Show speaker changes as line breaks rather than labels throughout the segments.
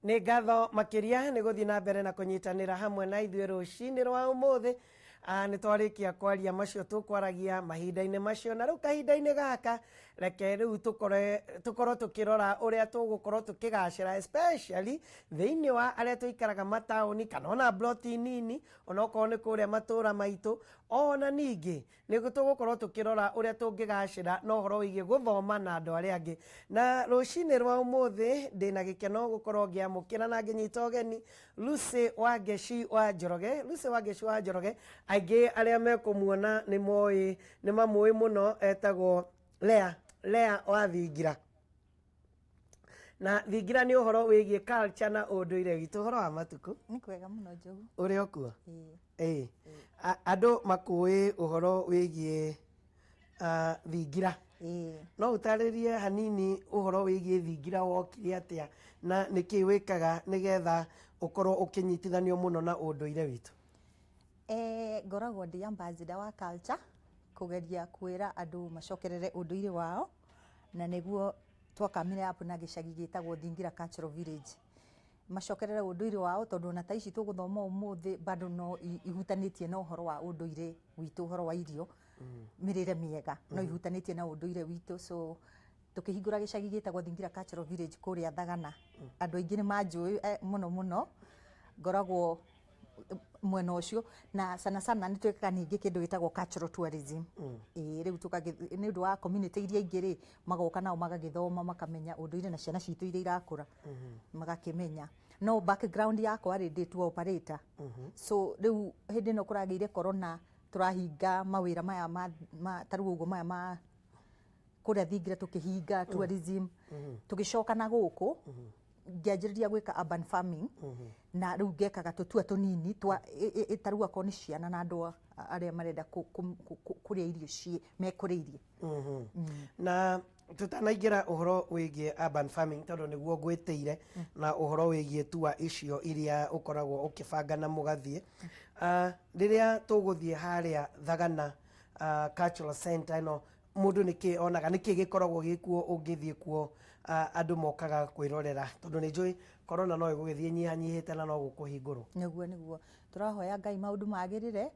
nĩ ngatho makiria nĩ gũthiĩ na mbere na kũnyitanĩra hamwe na ithuĩ rũcinĩ rwa ũmũthĩ. Nĩ twarĩkia kwaria macio tũkwaragia mahinda-inĩ macio, na rĩu kahinda-inĩ gaka reke rĩu tũkorwo tũkĩrora ũrĩa tũgũkorwo tũkĩgacĩra especially thĩinĩ wa arĩa tũikaraga mataũni kana ona bloti nini onokorwo nĩ kũrĩa matũra maitũ. Ona ningĩ nĩ tũgũkorwo tũkĩrora ũrĩa tũngĩgacĩra na ũhoro wĩgiĩ gũthoma na andũ arĩa angĩ. Na rũcinĩ rwa ũmũthĩ ndĩna gĩkeno gũkorwo ngĩamũkĩra na ngĩnyita ũgeni Leah wa Njoroge. Leah wa Njoroge aingĩ arĩa mekũmuona nĩ mamũĩ mũno, etagwo Leah wa Thingira. Na Thingira nĩ ũhoro wĩgiĩ culture na ũndũire witũ. Ũhoro wa matukũ?
Nĩ kwega mũno Njogu.
Ũrĩ okuo? Andũ makũĩ ũhoro wĩgiĩ Thingira. No ũtarĩrie hanini ũhoro wĩgiĩ Thingira wokire atĩa na nĩkĩ wĩkaga nĩgetha ũkorwo ũkĩnyitithanio mũno na ũndũire witũ?
Ngoragwo ndĩ ambassador wa culture, kũgeria kwĩra andũ macokerere ũndũire wao, na nĩguo twakamire hapo na gĩcagi gĩtagwo Thingira Cultural Village. Macokerere ũndũire wao tondũ ona ta ici tũgũthoma ũmũthĩ bado no ihutanĩtie na ũhoro wa ũndũire witũ, ũhoro wa irio, mĩrĩre mĩega no ihutanĩtie na ũndũire witũ. So tukĩhingũra gĩcagi gĩtagwo Thingira Cultural Village kũrĩa Thagana. Andũ aingĩ nĩ manjũĩ mũno ngoragwo mwena ũcio, na sana nĩ twĩkaga ningĩ kĩndũ gĩtagwo cultural tourism. Rĩu nĩ ũndũ wa community iria ingĩ rĩ magoka nao magagĩthoma makamenya ũndũire na ciana citũ iria irakũra magakĩmenya. No background yakwa rĩ ndĩ tour operator. So rĩu hĩndĩ ĩno kũragĩire corona tũrahinga mawĩra maya tarĩu ũguo maya ma kũrĩa Thingira tũkĩhinga tourism, tũgĩcoka na gũkũ ngĩanjĩrĩria gwĩka urban farming, na rĩu ngekaga tũtua tũnini tarĩu akorwo nĩ ciana na andũ arĩa marenda kũrĩa irio mekũrĩirie.
Na tutanaingĩra ũhoro wĩgiĩ urban farming tondũ nĩguo ngwĩtĩire, na ũhoro wĩgiĩ tua icio iria ũkoragwo ũkĩbanga na mũgathiĩ, rĩrĩa tũgũthiĩ harĩa Thagana Cultural Center ĩno, mũndũ nĩkĩ onaga nĩkĩ gĩkoragwo gĩkuo ũngĩthiĩ kuo andũ mokaga kwĩrorera, tondũ nĩ njũĩ corona no ĩgũgĩthiĩ nyihanyihĩte na no gũkũhingũrwo?
Nĩguo tũrahoya Ngai maũndũ magĩrĩre,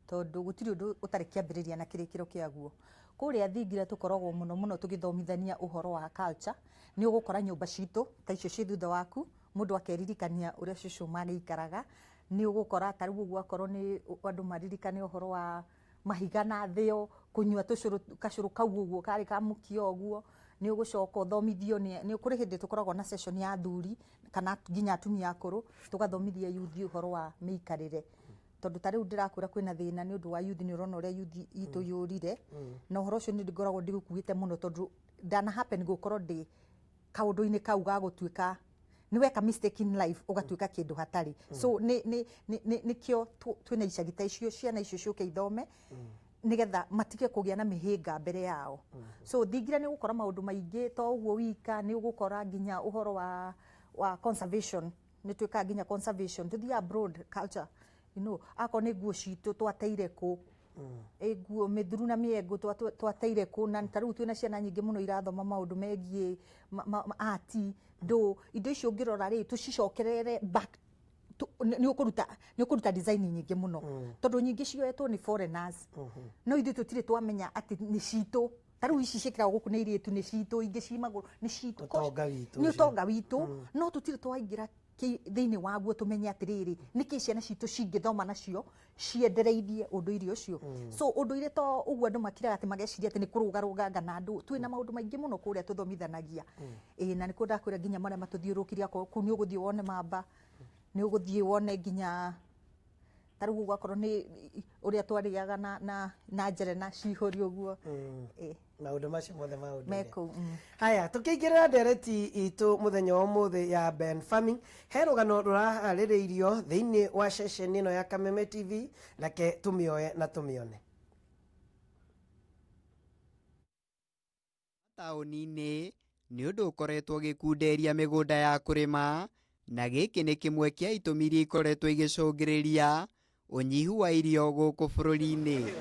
tondũ gũtirĩ ũndũ ũtarĩ kĩambĩrĩria na kĩrĩkĩro kĩaguo. Kũrĩa Thingira tũkoragwo mũno tũgĩthomithania ũhoro wa culture. Nĩ ũgũkora nyũmba citũ ta icio ciĩ thutha waku, mũndũ akeririkania ũrĩa cũcũ magĩikaraga. Nĩ ũgũkora tarĩu ũguo akorwo nĩ andũ maririkane ũhoro wa mahiga na thĩo, kũnyua kacũrũ kau ũguo karĩ ka mũkio ũguo. Nĩ ũgũcoka ũthomithio, nĩ kũrĩ hĩndĩ tũkoragwo na session ya athuri kana nginya atumia akũrũ, tũgathomithia youth ũhoro wa mĩikarĩre. Tondũ ta rĩu ndĩrakwĩra kwĩna thĩna nĩ ũndũ wa youth, nĩ ũrona ũrĩa youth itũ yũrire, na ũhoro ũcio nĩ ngoragwo ndĩgũkuĩte mũno tondũ ndana happen gũkorwo ndĩ kaũndũ-inĩ kau ga gũtuĩka nĩ weka mistake in life ũgatuĩka kĩndũ hatarĩ. So nĩkĩo twĩna icagi ta icio, ciana icio ciũke ithome nigetha matige kũgĩa na mĩhĩnga mbere yao. So Thingira nĩ ũgũkora maũndũ maingĩ to ũguo wika, nĩ ũgũkora nginya ũhoro wa conservation, nĩ twĩkaga nginya conservation, tũthiaga abroad culture, akorwo nĩ nguo citũ twateire kũ, nguo mĩthuru na mĩengo twateire kũ, na tarĩu twĩna ciana nyingĩ mũno irathoma maũndũ megiĩ ati indo icio ũngĩrora rĩ tũcicokerere back. Nĩ ũkũruta design nyingĩ mũno tondũ nyingĩ cioetwo nĩ foreigners, no ithuĩ tũtirĩ twamenya atĩ nĩ citũ. Tarĩu ici ciĩkĩragwo gũkũ nĩ airĩtu nĩ citũ, ingĩ cimagũrũ nĩ citũ, nĩ ũtonga witũ, no tũtirĩ twaingĩra thĩinĩ waguo tũmenye atĩrĩrĩ nĩkĩ ciana citũ cingĩthoma nacio ciendereithie ũndũire ũcio. So ũndũire to ũguo andũ makiraga atĩ mageciria atĩ nĩ kũrũgarũganga na andũ, twĩna maũndũ maingĩ mũno kũrĩa tũthomithanagia. Na nĩ ndakwĩra nginya marĩa matũthiũrũkĩria kũu, nĩ ũgũthiĩ wone mamba, nĩ ũgũthiĩ wone nginya tarĩu ũguo akorwo nĩ ũrĩa twarĩaga na njere na cihũri ũguo.
Maũndũ macio mothe ma ũndũire
mekũu.
Haya, tũkĩingĩrĩra ndereti itũ mũthenya wa ũmũthĩ ya urban farming, he rũgano rũraharĩrĩirio thĩinĩ wa ceceni ĩno ya Kameme TV, reke tũmĩoe na tũmĩone.
Taũni-inĩ nĩ ũndũ ũkoretwo gĩkunderia mĩgũnda ya kũrĩma, na gĩkĩ nĩ kĩmwe kĩa itũmi iria ikoretwo igĩcũngĩrĩria ũnyihu wa irio gũkũ bũrũri-inĩ.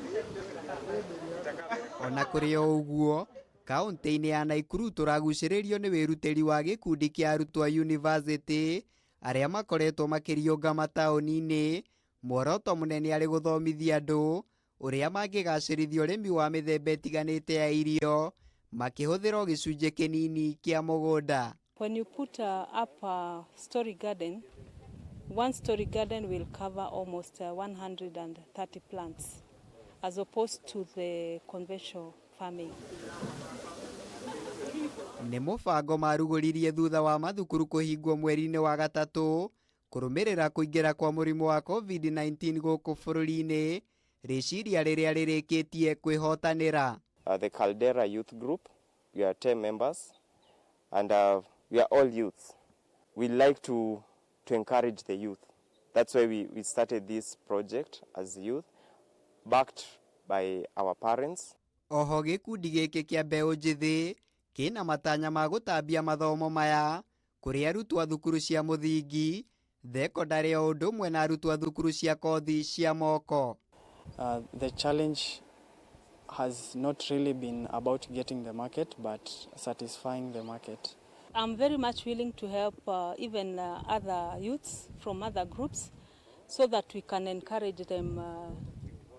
Ona kũrĩ o ũguo, Kaunti-inĩ ya Naikuru tũragucĩrĩrio nĩ wĩrutĩri wa gĩkundi kĩa arutwo a yunivasĩtĩ arĩa makoretwo makĩriũnga mataũni-inĩ, muoroto mũnene arĩ gũthomithia andũ ũrĩa mangĩgacĩrithia ũrĩmi wa mĩthemba ĩtiganĩte ya irio makĩhũthĩra o gĩcunjĩ kĩnini kĩa mũgũnda.
When you put up a story garden, one story garden will cover almost 130 plants as opposed to the conventional farming.
Nĩ mũbango marugũririe thutha wa mathukuru kũhingwo mweri-inĩ wa gatatũ kũrũmĩrĩra kũingĩra kwa mũrimũ wa COVID-19 gũkũ bũrũri-inĩ, rĩciria rĩrĩa rĩrĩkĩtie kwĩhotanĩra.
The Caldera Youth Group, we are 10 members and we are all youths. We like to encourage the youth. That's why we started this project as youth, backed by our parents.
Oho gĩkundi gĩkĩ kĩa mbeũ njĩthĩ kĩna matanya ma gũtambia mathomo maya kũrĩ arutwo a thukuru cia mũthingi, thekondarĩ o ũndũ ũmwe na arutwo a thukuru cia kothi cia moko.
The challenge has not really been about getting the market but satisfying the market.
I'm very much willing to help even other youths from other groups so that we can encourage them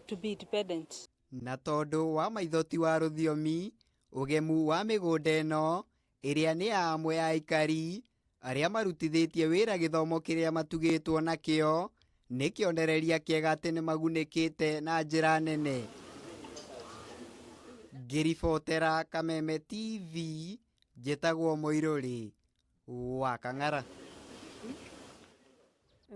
to be independent.
Na tondũ wa maithoti wa rũthiomi, ũgemu wa mĩgũnda ĩno ĩrĩa nĩ ya amwe ya aikari arĩa marutithĩtie wĩra gĩthomo kĩrĩa matugĩtwo nakĩo, nĩ kĩonereria kĩega atĩ nĩ magunĩkĩte na njĩra nene. Ngĩribotera Kameme TV, njĩtagwo Mũirũrĩ wa Kang'ara.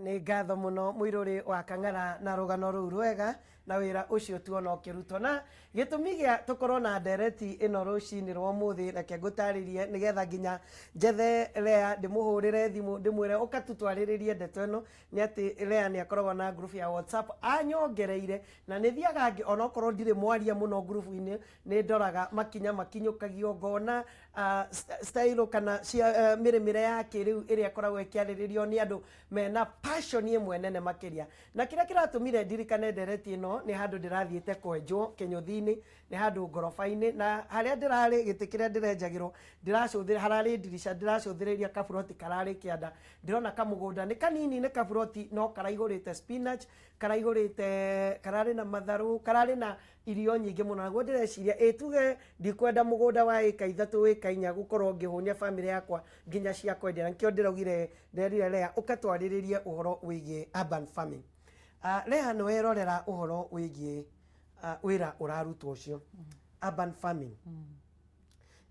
Nĩ ngatho mũno Mũirũrĩ wa Kang'ara na rũgano rũu rwega na wĩra ũcio tuona ũkĩrutwo, na gĩtũmi gĩa tũkorwo na ndereti ĩno rũcinĩ rwa ũmũthĩ reke ngũtarĩrie nĩgetha nginya njethe Leah ndĩmũhũrĩre thimũ ndĩmwĩre ũkatũtwarĩrĩrie ndeto ĩno, nĩ atĩ Leah nĩ akoragwo na group ya WhatsApp anyongereire, na nĩ thiaga onokorwo ndirĩ mwaria mũno group-inĩ nĩ ndoraga makinya makinyũkagio ngona style kana cia mĩrĩmĩre ya kĩrĩu ĩrĩa ĩkoragwo ĩkĩarĩrĩrio nĩ andũ mena passion ĩmwe nene makĩria, na kĩrĩa kĩratũmire ndirikane ndereti ĩno nĩ handũ ndĩrathiĩte kwenjwo Kĩnyũthi-inĩ, nĩ handũ ngoroba-inĩ, na harĩa ndĩrarĩ gĩtĩ kĩrĩa ndĩrenjagĩrwo ndĩracũthĩrĩria hararĩ ndirisha ndĩracũthĩrĩria kaburoti kararĩ kĩanda, ndĩrona kamũgũnda nĩ kanini nĩ kaburoti no karaihũrĩte spinach, karaihũrĩte kararĩ na matharũ, kararĩ na irio nyingĩ mũno, naguo ndĩreciria tuge ndikwenda mũgũnda wa ĩka 3 ĩka 4 gũkorwo ngĩhũnia bamĩrĩ yakwa nginya cia kwendia, nikĩo nderire Leah ũkatwarĩrĩrie ũhoro wĩgiĩ urban farming. Leah nĩ werorera ũhoro wĩgiĩ wĩra ũrarutwo ũcio urban farming.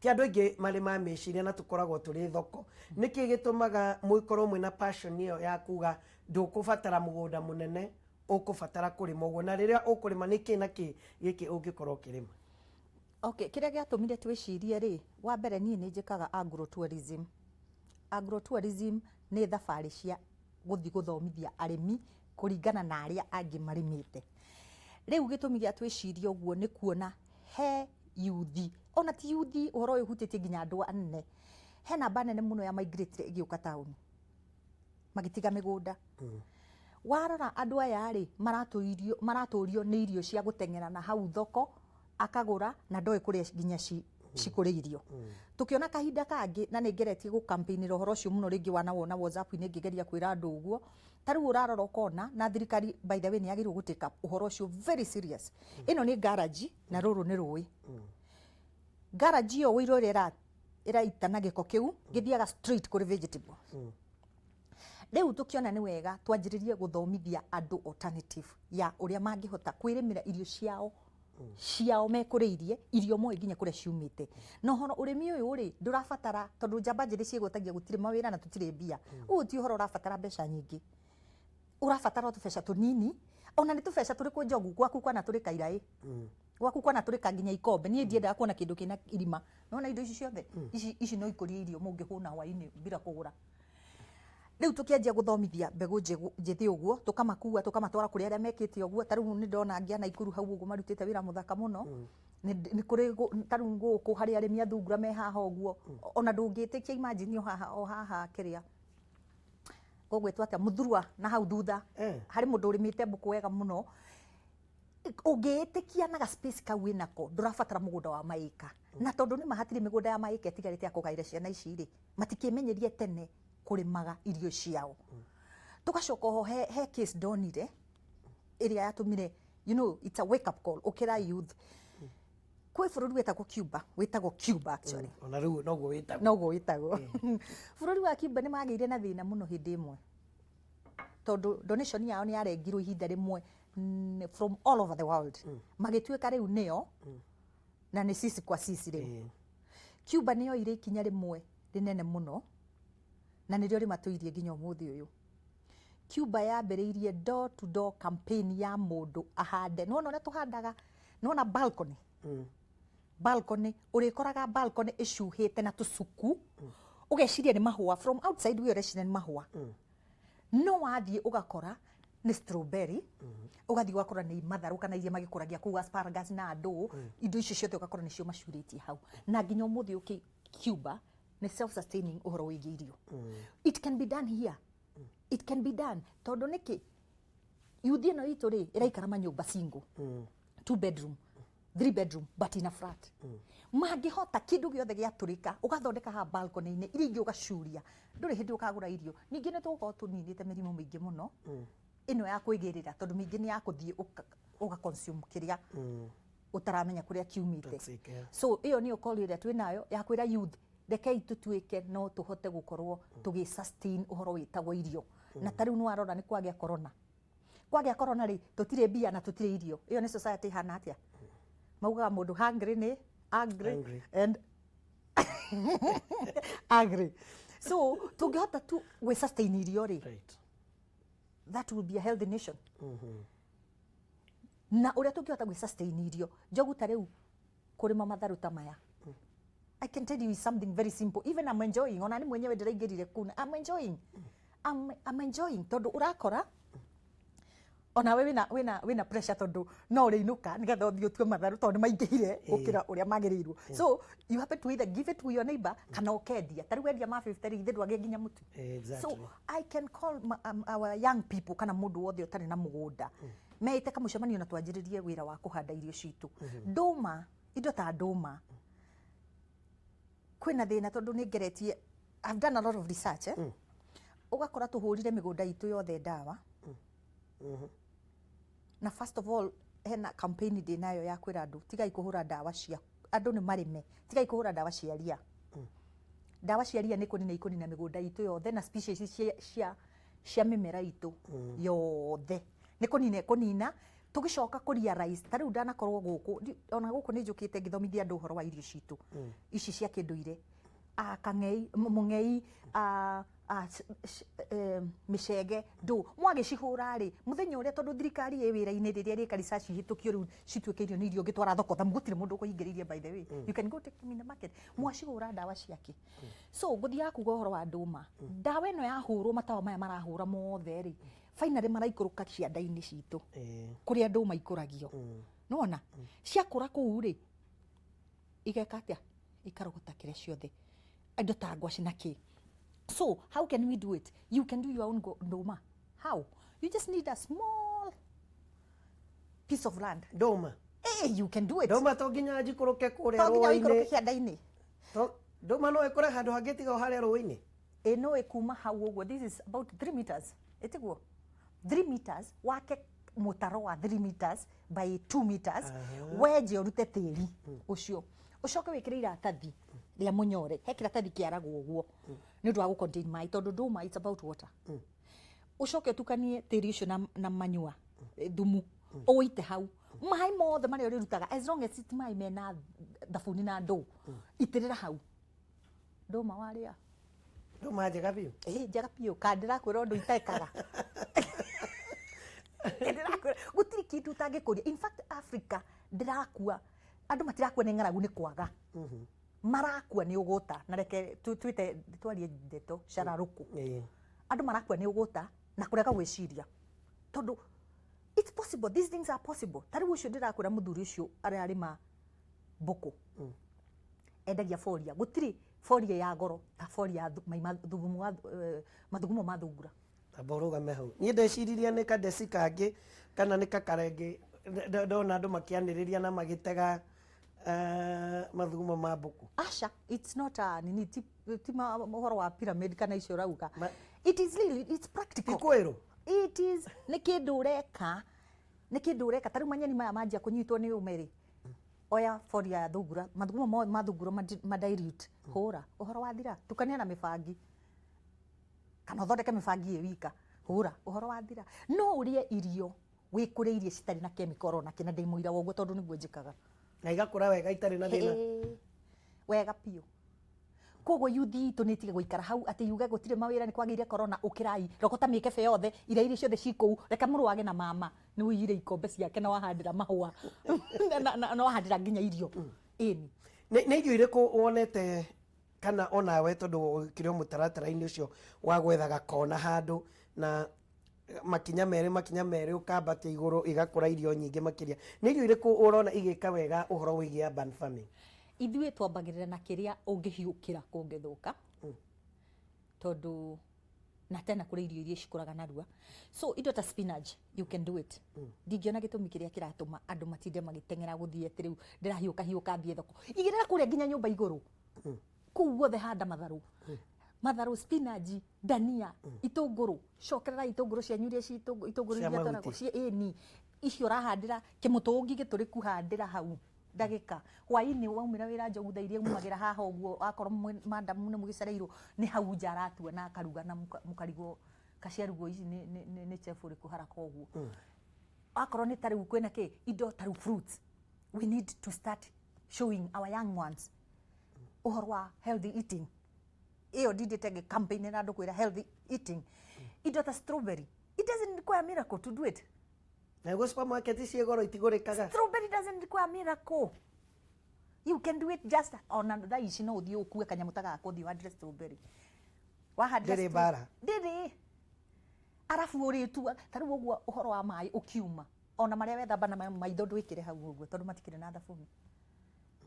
Ti andũ aingĩ marĩ mamĩciria na tũkoragwo tũrĩ thoko, nĩkĩ gĩtũmaga mũikorwo mwĩna passion ĩyo ya kuga ndũkũbatara mũgũnda mũnene, ũkũbatara kũrĩma ũguo, na rĩrĩa ũkũrĩma nĩkĩ na kĩ gĩkĩ ũngĩkorwo ũkĩrĩma?
Okay, kĩrĩa gĩatũmire twĩcirie rĩ, wa mbere niĩ nĩ njĩkaga agrotourism. Agrotourism nĩ thabarĩ cia gũthiĩ gũthomithia arĩmi kũringana na arĩa angĩ marĩmĩte. Rĩu gĩtũmi gĩa twĩcirie ũguo nĩ kuona he yuthi, ona ti yuthi ũhoro ũyũ ũhutĩtie nginya andũ anene. He namba nene mũno ya migrate ĩgĩũka taũni magĩtiga mĩgũnda. Warora andũ aya rĩ maratũrio nĩ irio cia gũteng'era na hau thoko akagũra na ndoĩ kũrĩa nginya cikũrĩirio. Tukiona kahinda kangĩ na nĩ ngeretie gũkampeini ũhoro ũcio mũno rĩngĩ wanawona WhatsApp-inĩ ngĩgeria kwĩra andũ ũguo. Tarĩu ũrarora ũkona na thirikari by the way nĩ yagĩrĩirwo gũtĩka ũhoro ũcio very serious. Ĩno nĩ garage na rũrũ nĩ rũĩ. Garage ĩyo wĩirwo ĩraita na gĩko kĩu gĩthiaga straight kũrĩ vegetable. Rĩu tukiona nĩ wega twanjĩrĩrie gũthomithia andũ alternative ya ũrĩa mangĩhota kwĩrĩmĩra irio ciao mekũrĩirie irio moĩ nginya kũrĩa ciumĩte. No horo ũrĩmi ũyũ rĩ ndũrabatara tondũ njamba njĩrĩ ciĩgũtagia gũtirĩ mawĩra na tũtirĩ mbia. Ũũ ti ũhoro ũrabatara mbeca nyingĩ. Ũrabatara tũbeca tũnini, ona nĩ tũbeca tũrĩkũ Njogu gwaku kwana tũrĩ kairaĩ. Gwaku kwana tũrĩ ka nginya ikombe. Niĩ ndiendaga kuona kĩndũ kĩna irima. Nona indo ici ciothe ici no ikũrie irio mũngĩhũna hwaĩ-inĩ bila kũgũra. Rĩu tukĩanjia gũthomithia mbegũ njĩthĩ ũguo tũkamakua tũkamatwara kũrĩ arĩa mekĩte ũguo. Tarĩu nĩ ndona angĩ Naikuru hau ũguo marutĩte wĩra mũthaka mũno. Nĩ kũrĩ tarĩu gũkũ harĩ arĩmi a thungura me haha ũguo, ona ndũngĩtĩkia imagine o haha kĩrĩa gũgwĩtwo atĩa Mũthurwa na hau thutha harĩ mũndũ ũrĩmĩte mbũkũ wega mũno. ũngĩĩtĩkia na ga space kau wĩnako ndũrabatara mũgũnda wa maĩka na tondũ nĩ mahatirĩ mĩgũnda ya maĩka ĩtigarĩte ya kũgaĩra ciana ici rĩ matikĩmenyerie tene kũrĩmaga irio ciao tũgacoka ho he case ndonire ĩrĩa yatũmire you know it's a wake up call ũkĩra youth kwĩ bũrũri wĩtagwo Cuba actually
ona rĩu
noguo wĩtagwo bũrũri wa Cuba nĩ magĩire na thĩna mũno hĩndĩ ĩmwe tondũ donation yao nĩ yarengirwo ihinda rĩmwe from all over the world magĩtuĩka rĩu nĩo na nĩ sisi kwa sisi rĩu Cuba nĩyo ire ikinya rĩmwe rĩnene mũno na nĩrĩo rĩmatũirie nginya ũmũthĩ ũyũ Cuba yambĩrĩirie door to door campaign ya mũndũ ahande nona ũrĩa tũhandaga nona balcony ũrĩkoraga balcony ĩcuhĩte na tũcuku ũgeciria nĩ mahũa from outside we ũreciria nĩ mahũa no wathiĩ ũgakora nĩ strawberry ũgathiĩ ũgakora nĩ matharũ kana iria magĩkũragia kũu asparagus na ndũ indo icio ciothe ũgakora nĩcio macurĩtie hau na nginya ũmũthĩ ũkĩ Cuba nĩ self sustaining ũhoro wĩgiĩ irio it can be done here it can be done tondũ nĩkĩ youth ĩno itũ rĩ ĩraikara manyũmba single 2 bedroom 3 bedroom but in a flat mangĩhota kĩndũ gĩothe gĩatũrĩka ũgathondeka ha balcony-inĩ iria ingĩ ũgacuria ndũrĩ hĩndĩ ũkagũra irio ningĩ nĩ tũgũkorwo tũninĩte mĩrimũ mĩingĩ mũno ĩno ya kwĩgĩrĩra tondũ mĩingĩ nĩ ya kũthiĩ ũga-consume kĩrĩa ũtaramenya kũrĩa kiumĩte so ĩyo nĩyo call ĩrĩa twĩnayo ya kwĩra youth rekei tũtuĩke no tũhote gũkorwo tũgĩ-sustain ũhoro wĩtagwo irio na ta rĩu nĩwarora nĩ kwagĩa corona rĩ tũtirĩ mbia na tũtirĩ irio ĩyo nĩ society ihana atĩa maugaga mũndũ hungry nĩ angry and angry so tũngĩhota tu gĩ-sustain irio rĩ that will be a healthy nation na ũrĩa tũngĩhota gĩ-sustain irio Njogu ta rĩu kũrĩma matharũ ta maya I can tell you something very simple even I'm enjoying ona ni mwenyewe ndĩraingĩrire kuna I'm enjoying tondũ ũrakora ona we wina pressure tondũ no ũrĩinũka nĩgetha ũthiĩ ũtue matharũ tondũ maingĩhire gũkĩra ũrĩa magĩrĩirwo so you have to either give it to your neighbor kana ũkendia ta rĩu wendia ma 50 ithe ndwagĩa nginya mũtu so I can call our young people kana mũndũ wothe ũtarĩ na mũgũnda meite kamũcemanio na twanjĩrĩrie wĩra wa kũhanda irio citũ ndũma indo ta ndũma kwĩna thĩna tondũ nĩ ngeretie I've done a lot of research ũgakora tũhũrire mĩgũnda itũ yothe ndawa na first of all hena campaign ndĩnayo ya kwĩra andũ tigai kũhũra ndawa cia andũ nĩ marĩme tigai kũhũra ndawa cia ria ndawa cia ria nĩ kũnina mĩgũnda itũ yothe na species cia mĩmera itũ yothe nĩ kũnina tũgĩcoka kũrealize ta rĩu ndanakorwo gũkũ ona gũkũ nĩ njũkĩte ngĩthomithia andũ ũhoro wa irio citũ ici cia kĩndũire kang'ei mũng'ei mĩcege ndũ mwagĩcihũra rĩ mũthenya ũrĩa tondũ thirikari ĩ wĩra-inĩ rĩrĩa rĩka research hĩtũkio rĩu cituĩke irio nĩ irio ũngĩtwara thoko thamu gũtirĩ mũndũ ũkũhingĩrĩirie by the way you can go take them in the market mwacihũra ndawa ciake so gũthiaga kuga ũhoro wa ndũma ndawa ĩno yahũrwo matawa maya marahũra mothe rĩ finally maraikũrũka cianda-inĩ citũ kũrĩa ndũma ikũragio nĩwona ciakũra kũu rĩ igeka atĩa ikarogota kĩrĩa ciothe indo ta ngwacĩ na kĩ so how can we do it you can do your own ndũma how you just need a small piece of land
ndũma
you can do it
ndũma to nginya njikũrũke kũrĩa
rũĩ-inĩ kĩanda-inĩ
ndũma no ĩkũre handũ hangĩ tiga o harĩa rũĩ-inĩ
no ĩkuma hau ũguo this is about 3 meters ĩtiguo 3 meters wake mũtaro wa 3 meters by 2 meters wenje ũrute tĩri ũcio ũcoke wĩkĩre iratathi rĩa mũnyore he kĩratathi kĩaragwo ũguo nĩ ũndũ wa gũ-contain maĩ tondũ ndũma it's about water ũcoke ũtukanie tĩri ũcio na manyua thumu ũwĩite hau maĩ mothe marĩa ũrĩrutaga as long as ti maĩ mena thabuni na ndũ itĩrĩra hau ndũma warĩa
ndũma njega biũ
njega biũ kana ndĩrakwĩra ũndũ itekaga gũtirĩ kĩndũ ũtangĩkũria in fact Africa ndĩrakua andũ matirakua nĩ ng'aragu nĩ kwaga marakua nĩ ũgũta na reke twĩte twarie ndeto cararũkũ andũ marakua nĩ ũgũta na kũrega gwĩciria tondũ it's possible these things are possible ta rĩu ũcio ndĩrakwĩra mũthuri ũcio ararĩma mbũkũ endagia foria gũtirĩ foria ya goro ta foria ya mathugumo ma thungura
amba ũrũgame hau niĩ ndeciririe nĩ kadeci kangĩ kana nĩ kakarenge ndona andu makianiriria na magitega mathugumo ma mbuku.
Asha, it's not a nini ti mohoro wa pyramid kana icio rauga. It is really, it's practical.
Ikwero.
It is nä kä ndå å reka tarä u manyeni maya manjia kå nyitwo nä å merä oya boria ya thungura mathugumo ma thungura madirute hå ra å horo wathira tukania na mä bangi kana å thondeke mä bangi ä wika hå ra å horo wathira no å rie irio wä kå rä irie citarä na kemikoro na kä na ndä må ira woguo tondå nä guo njä kaga
na igakå ra wega itarä na thä na
wega piå koguo yuthi itå nä tige gå ikara hau atä yuge gå tirä mawä ra nä kwagä ire korona å kä rai rogota mä kebe yothe ira iria ciothe cikå reka må rwage na mama nä wå iyire ikombe ciake na wahandä ra mahåa na wahandä ra nginya irio ĩni
nä irio irä kå wonete kana onawe tondå kä rä o må taratara-inä å cio wa gwetha gakona handå na makinya merä å kambatia igå rå igakå ra irio nyingä makä ria nä irio irä kå å rona igä ka wega å horo wä gä urban farming
ithuä twambagä rä ra na kä rä a å ngä hiå kä ra kå ngä thå ka tondå na tena kå rä irio iria cikå raga narua so indo ta spinach you can do it ndingä ona gä tå mi kä rä a kä ratå ma andå matinde magä teng'era gå thiä atä rä u ndä rahiå ka thiä thoko igä rä ra kå rä a nginya nyå mba igå rå kuu guothe handa matharå spinach dania itångå rå cokerera itångå rå cianyu iria itångå rå iria twaragwo ĩni icio rahandä ra kä må tå ngä gä tå rä ku handä ra hau ndagika hwainä waumä ra wä ra njogu tha iria umagä ra haha å guo akorwo madamu nä må gä cereirwo nä hau nja aratua na akaruga na må karigwo kaciarugwo ici nä chefu rä kå haraka å guo akorwo nä tarä u kwä na kä indo tarä u fruits we need to start showing our young ones å horo wa healthy eating ĩyo ndindä te campaign na andå kwä ra healthy eating indo ta strawberry it doesn't require a miracle to do it
na go supermarket ciä goro itigå rä kaga
strawberry doesn't require a miracle you can do it just on another ici no uthie ukue kanyamå ta gako uthie wandire strawberry
ndä bara
ndä arabu å rä tua tarä u å guo å horo wa maä å kiuma ona marä a wethamba na maitho ndwä kä re hau å guo tondå matikä rä na thabuni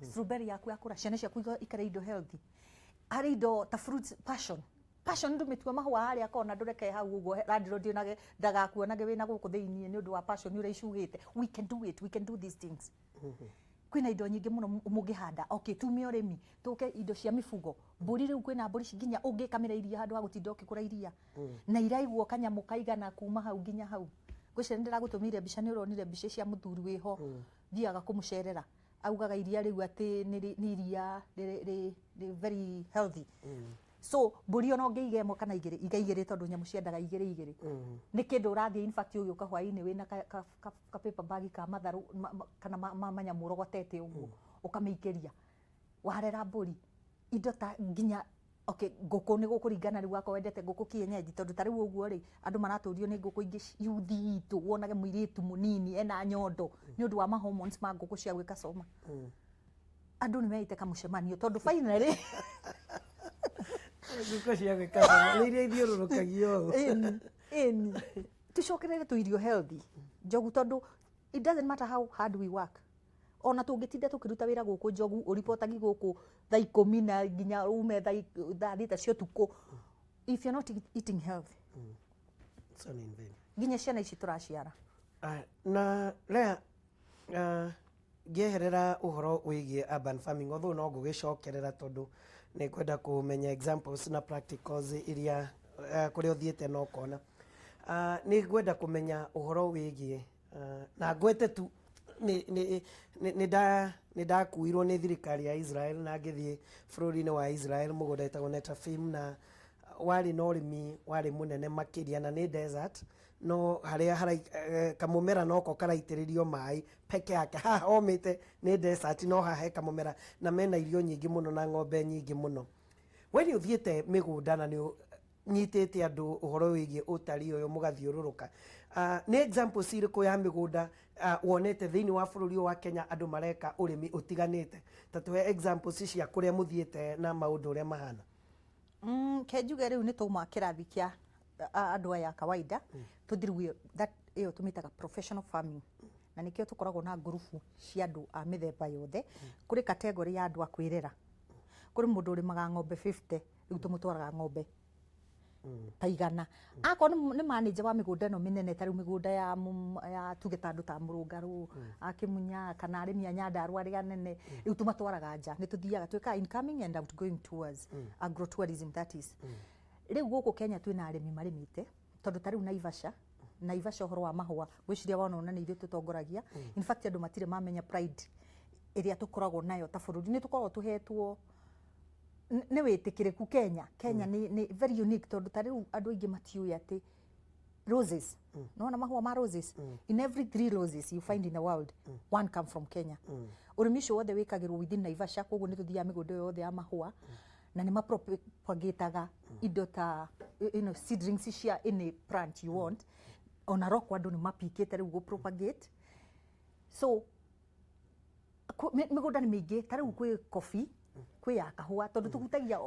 strawberry yaku yakå ra ciana ciaku ikare indo healthy harä indo ta fruits passion ndå mä tua mahåa harä a kona ndå reke hau å guo randirå ndionage ndagakuonage wä na gå kå thä iniä nä å ndå wa passion å rä a icugä te we can do these things kwä na indo nyingä må no må ngä handa tume å rä mi tå ke indo cia mä bugo mbå ri rä u kwä na mbå ri nginya å ngä kamä ra iria handå wa gå tinda å kä kå ra iria na iraiguo kanyamå kaigana kuma hau nginya hau gwä ciana ndä ragå tå mä ire mbica nä å ronire mbica cia må thuri wä ho thiaga kå må cerera augaga iria rä u atä nä iria rä very healthy so mburi ona ngä iga ĩmwe kana igä rä tondå nyamå ciendaga igä rä nä kä ndå å rathiä å gä å ka hwainä wä na ka paper bag ka matharå kana manyamå rogotete å guo å kamä ikä ria warera mbåri indo ta nginya ngå kå nä gå kå ringana rä u akorwo wendete ngå kå kienyeji tondå tarä u å guo rä andå maratå rio nä ngå kå ingä yuthi itå wonage må irä tu må nini ena nyondo nä å ndå wa mahormones ma ngå kå cia gwä ka coma andå nä meite kamå cemanio tondå finally
ngũkũ cia gwĩka nĩ iria ithiũrũrũkagio
ĩni tũcokerere tũ irio healthy njogu tondũ it doesn't matter how hard we work ona tũngĩtinda tũkĩruta wĩra gũkũ njogu ũripotagi gũkũ thaa 10 na nginya ume thaa 6 cia ũtukũ if you're not eating healthy
so ni vain
nginya ciana ici tũraciara
na Leah ngĩeherera ũhoro wĩgiĩ urban farming although no ngũgĩcokerera tondũ nä kwenda kå menya examples na practicals iria kå rä a å thiä te no kona nä ngwenda kå menya å horo wä giä na ngwete tu nä ndakuirwo nä thirikari ya Israel na ngä thiä bå rå ri-inä wa Israel må gå nda ätagwo Netafim na warä na å rä mi warä må nene makä ria na nä desert no harä a kamå mera noko karaitä rä rio maä peke yake haha omä te nä desert no hahe kamå mera na mena irio nyingä må no na ng'ombe nyingä må no we nä å thiä te mä gå nda na nä nyitä te andå å horo wä giä å tari å yå må gathiå rå rå ka nä example cirä kå ya mä gå nda wonete thä inä wa bå rå ri wa Kenya andå mareka å rä mi å tiganä te ta tå he examples cia kå rä a må thiä te na maå ndå å rä a mahana
ke njuge rä u nä tå ma kä rathi kä a andå aya kawaida tå ä yo tå mä taga professional farming na nä kä o tå koragwo na ngurubu cia andå a mä themba yothe kå rä kategori ya andå a kwä rera kå rä må ndå å rä maga ng'ombe 50 rä u tå må twaraga ng'ombe ta igana akorwo nĩ manager wa mĩgũnda ĩno mĩnene ta rĩu mĩgũnda ya tuge ta andũ ta Mũrũngarũ Akĩmunya kana arĩmi a Nyandarua arĩa anene rĩu tũmatwaraga nja nĩ tũthiaga twĩkaga incoming and outgoing tours agrotourism that is rĩu gũkũ Kenya twĩna arĩmi marĩmĩte tondũ ta rĩu Naivasha ũhoro wa mahũa gwĩciria wona nĩ ithuĩ tũtongoragia in fact andũ matirĩ mamenya pride ĩrĩa tũkoragwo nayo ta bũrũri nĩ tũkoragwo tũhetwo nĩ wĩtĩkĩrĩku Kenya nĩ very unique tondũ ta rĩu andũ aingĩ matiũĩ atĩ roses nona mahũa ma roses in every 3 roses you find in the world one come from Kenya ũrĩmi ũcio wothe wĩkagĩrwo within Naivasha koguo nĩ tũthiaga mĩgũnda yothe ya mahũa na nĩ mapropagaga indo ta seedlings cia any plant you want ona roko andũ nĩ mapikĩte rĩu go propagate so mĩgũnda nĩ mĩingĩ ta rĩu kwĩ coffee kwĩ ya kahũa tondũ tũhutagia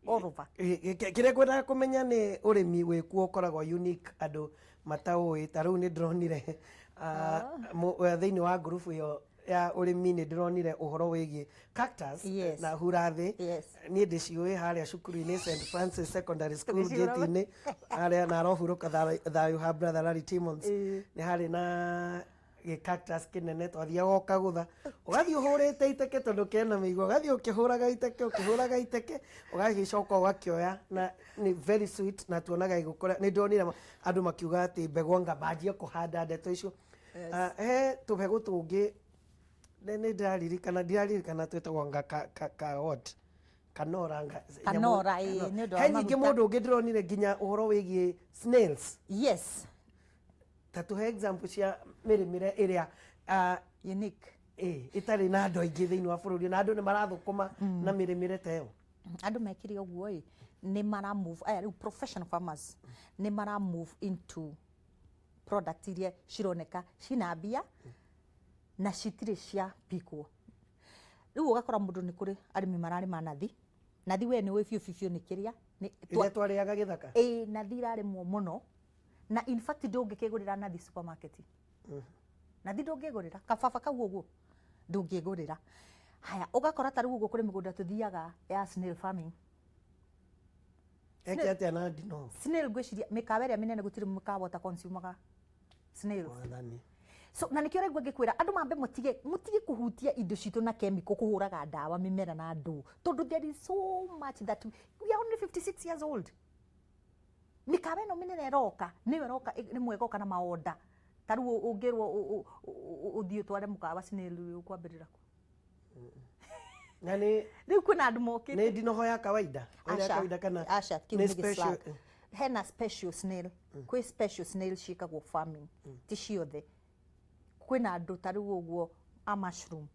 all over
kĩrĩa ngwendaga kũmenya nĩ ũrĩmi wĩkuo ũkoragwo unique andũ mataũĩ ta rĩu nĩ ndĩronire thĩinĩ wa ngurubu ĩyo ya ũrĩmi nĩ ndĩronire ũhoro wĩgiĩ cactus na hurathĩ niĩ ndĩciũĩ harĩa cukuru-inĩ St Francis Secondary School gate-inĩ harĩa na arohurũka thayũ ha brother Larry Timmons nĩ harĩ na cactus kĩnene twathiaga ũkagũtha ũgathiĩ ũhũrĩte iteke tondũ kena mĩigua ũgathiĩ ũkĩhũraga iteke ũgagĩcoka ũgakĩoya na nĩ very sweet na tuonaga igũkũra nĩ ndonire andũ makiuga atĩ mbegũ anga manjie kũhanda ndeto icio he tũbegũ tũngĩ nĩ ndiraririkana twĩtagwo anga kanora he ningĩ mũndũ ũngĩ ndĩronire nginya ũhoro wĩgiĩ snails
yes
ta tũhe example cia mĩrĩmĩre ĩrĩa
unique
ĩtarĩ na andũ aingĩ thĩinĩ wa bũrũri na andũ nĩ marathũkũma na mĩrĩmĩre ta ĩyo
andũ mekire ũguo nĩ mara move rĩu professional farmers nĩ mara move into product iria cironeka cina mbia na citirĩ cia pikwo rĩu ũgakora mũndũ nĩ kũrĩ arĩmi mararĩma nathi we nĩ ũĩ biũ nĩ kĩrĩa
ĩrĩa twarĩaga gĩthaka
nathi irarĩmwo mũno na in fact ndũngĩkĩgũrĩra nathi supermarket nathi ndũngĩgũrĩra kababa kau ũguo ndũngĩgũrĩra haya ũgakora ta rĩu ũguo kũrĩ mĩgũnda tũthiaga ya snail farming
atĩa na ndino
snail gwĩciria mĩkawa ĩrĩa mĩnene gũtirĩ mũkawa ta consumaga snails so na nĩkĩo rĩngĩ ngĩkwĩra andũ mambe mũtige kũhutia indo citũ na chemical kũhũraga ndawa mĩmera na andũ tondũ there is so much that we are only 56 years old mĩkawa ĩno mĩnene ĩroka nĩyo ĩroka rĩmwe ĩgoka na maonda ta rĩu ũngĩrwo ũthiĩ ũtware mũkawa snail ũkwambĩrĩra kũ
na nĩ
rĩu kwĩna andũ mokĩte
nĩ ndinoho ya kawaida kana
nĩ special hena special snail kwĩ special snail ciĩkagwo farming ti ciothe kwĩna andũ ta rĩu ũguo a mushroom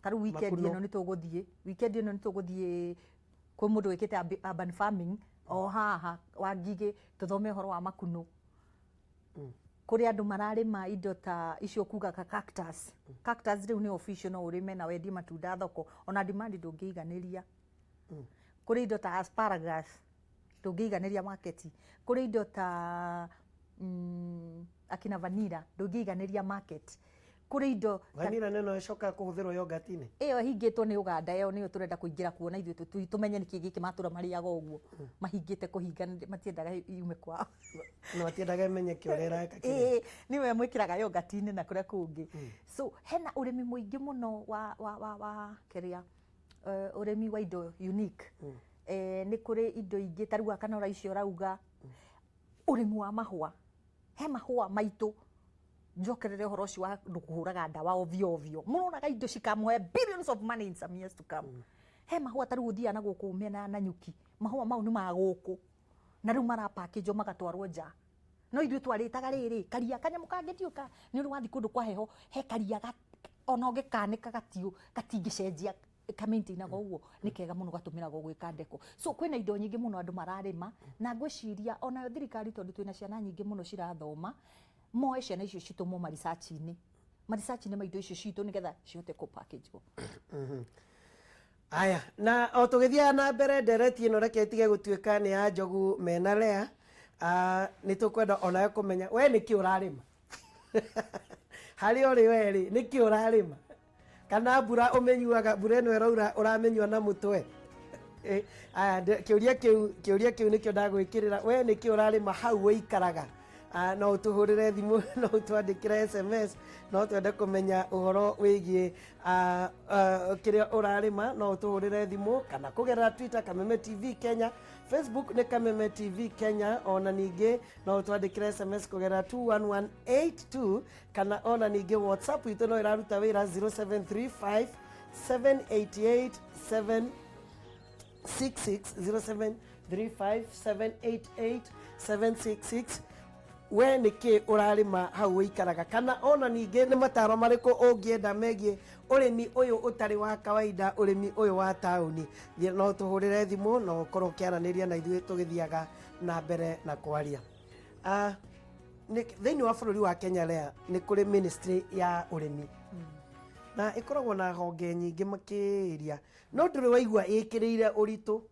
ta rĩu weekend ĩno nĩ tũgũthiĩ kwĩ mũndũ wĩkĩte urban farming o haha Wangigĩ tũthome ũhoro wa makunũ kũrĩ andũ mararĩma indo ta icio kuga cactus rĩu nĩ official no ũrĩme na wendie matunda thoko ona demand ndũngĩiganĩria kũrĩ indo ta asparagus ndũngĩiganĩria market kũrĩ indo ta akina vanilla ndũngĩiganĩria market kũrĩ indo
vanilla neno ĩcoka kũhũthĩrwo yogurt-inĩ
ĩyo hingĩtwo nĩ Uganda ĩyo nĩyo tũrenda kũingĩra kuona ithuĩ tũmenye nĩkĩ gĩkĩ matũra marĩaga ũguo mahingĩte kũhinga matiendaga yume kwao
na matiendaga menyeke ũrĩa ĩreka
nĩwe mwĩkĩraga yogurt-inĩ na kũrĩa kũngĩ so hena ũrĩmi mũingĩ mũno wa kĩrĩa ũrĩmi wa indo unique nĩ kũrĩ indo ingĩ ta rĩu akanora icio rauga ũrĩmi wa mahũa he mahũa maitũ njokerere ũhoro ũcio wa kũhũraga ndawa ovyo mũronaga indo cikamũhe billions of money in some years to come he mahũa ta rĩu ũthiaga na gũkũ mĩena na nyuki mahũa mau nĩ ma gũkũ na rĩu marapakĩnjwo magatwarwo nja no ithuĩ twarĩtaga rĩrĩ karia kanyamũ kangĩthiũka nĩ ũrĩ wathiĩ kũndũ kwa heho he karia ona ũngĩkanĩka gatingĩcenjia kamaintainaga ũguo nĩ kega mũno gatũmĩragwo gwĩka ndeko so kwĩna indo nyingĩ mũno andũ mararĩma na ngwĩciria onayo thirikari tondũ twĩna ciana nyingĩ mũno cirathoma moe ciana icio citũmwo marisachi-inĩ ma indo icio citũ nĩgetha cihote kũ-package-wo
aya na o tũgĩthiaga na mbere ndereti ĩno reke ĩtige gũtuĩka nĩ ya Njogu mena Leah nĩ tũkwenda onayo kũmenya we nĩkĩ ũrarĩma harĩ ũrĩ we nĩkĩ ũrarĩma kana mbura ũmenyuaga mbura ĩno ĩraura ũramenyua na mũtwe Kiuria kiu nikio ndagwikirira we nikio urarima hau wikaraga no utuhurire thimu no utwandikire SMS no twende kumenya uhoro wigie kiria urarima no utuhurire thimu kana kugerera Twitter Kameme TV Kenya, Facebook ni Kameme TV Kenya, ona ningi no utwandikire SMS kugerera 21182 kana ona ningi WhatsApp itu no iraruta wira 0735 788 766 0735788766 we niki urarima hau wikaraga kana ona ningi ni mataro mariko ungienda megie urimi uyu utari wa kawaida urimi uyu wa tauni no tuhurire thimu no korwo kiaraniria na ithuĩ tugithiaga na mbere na kwaria thiini wa bururi wa Kenya Leah ni kuri ministry ya urimi na ikoragwo na honge nyingi makiria no nduri waigua ikirire uritu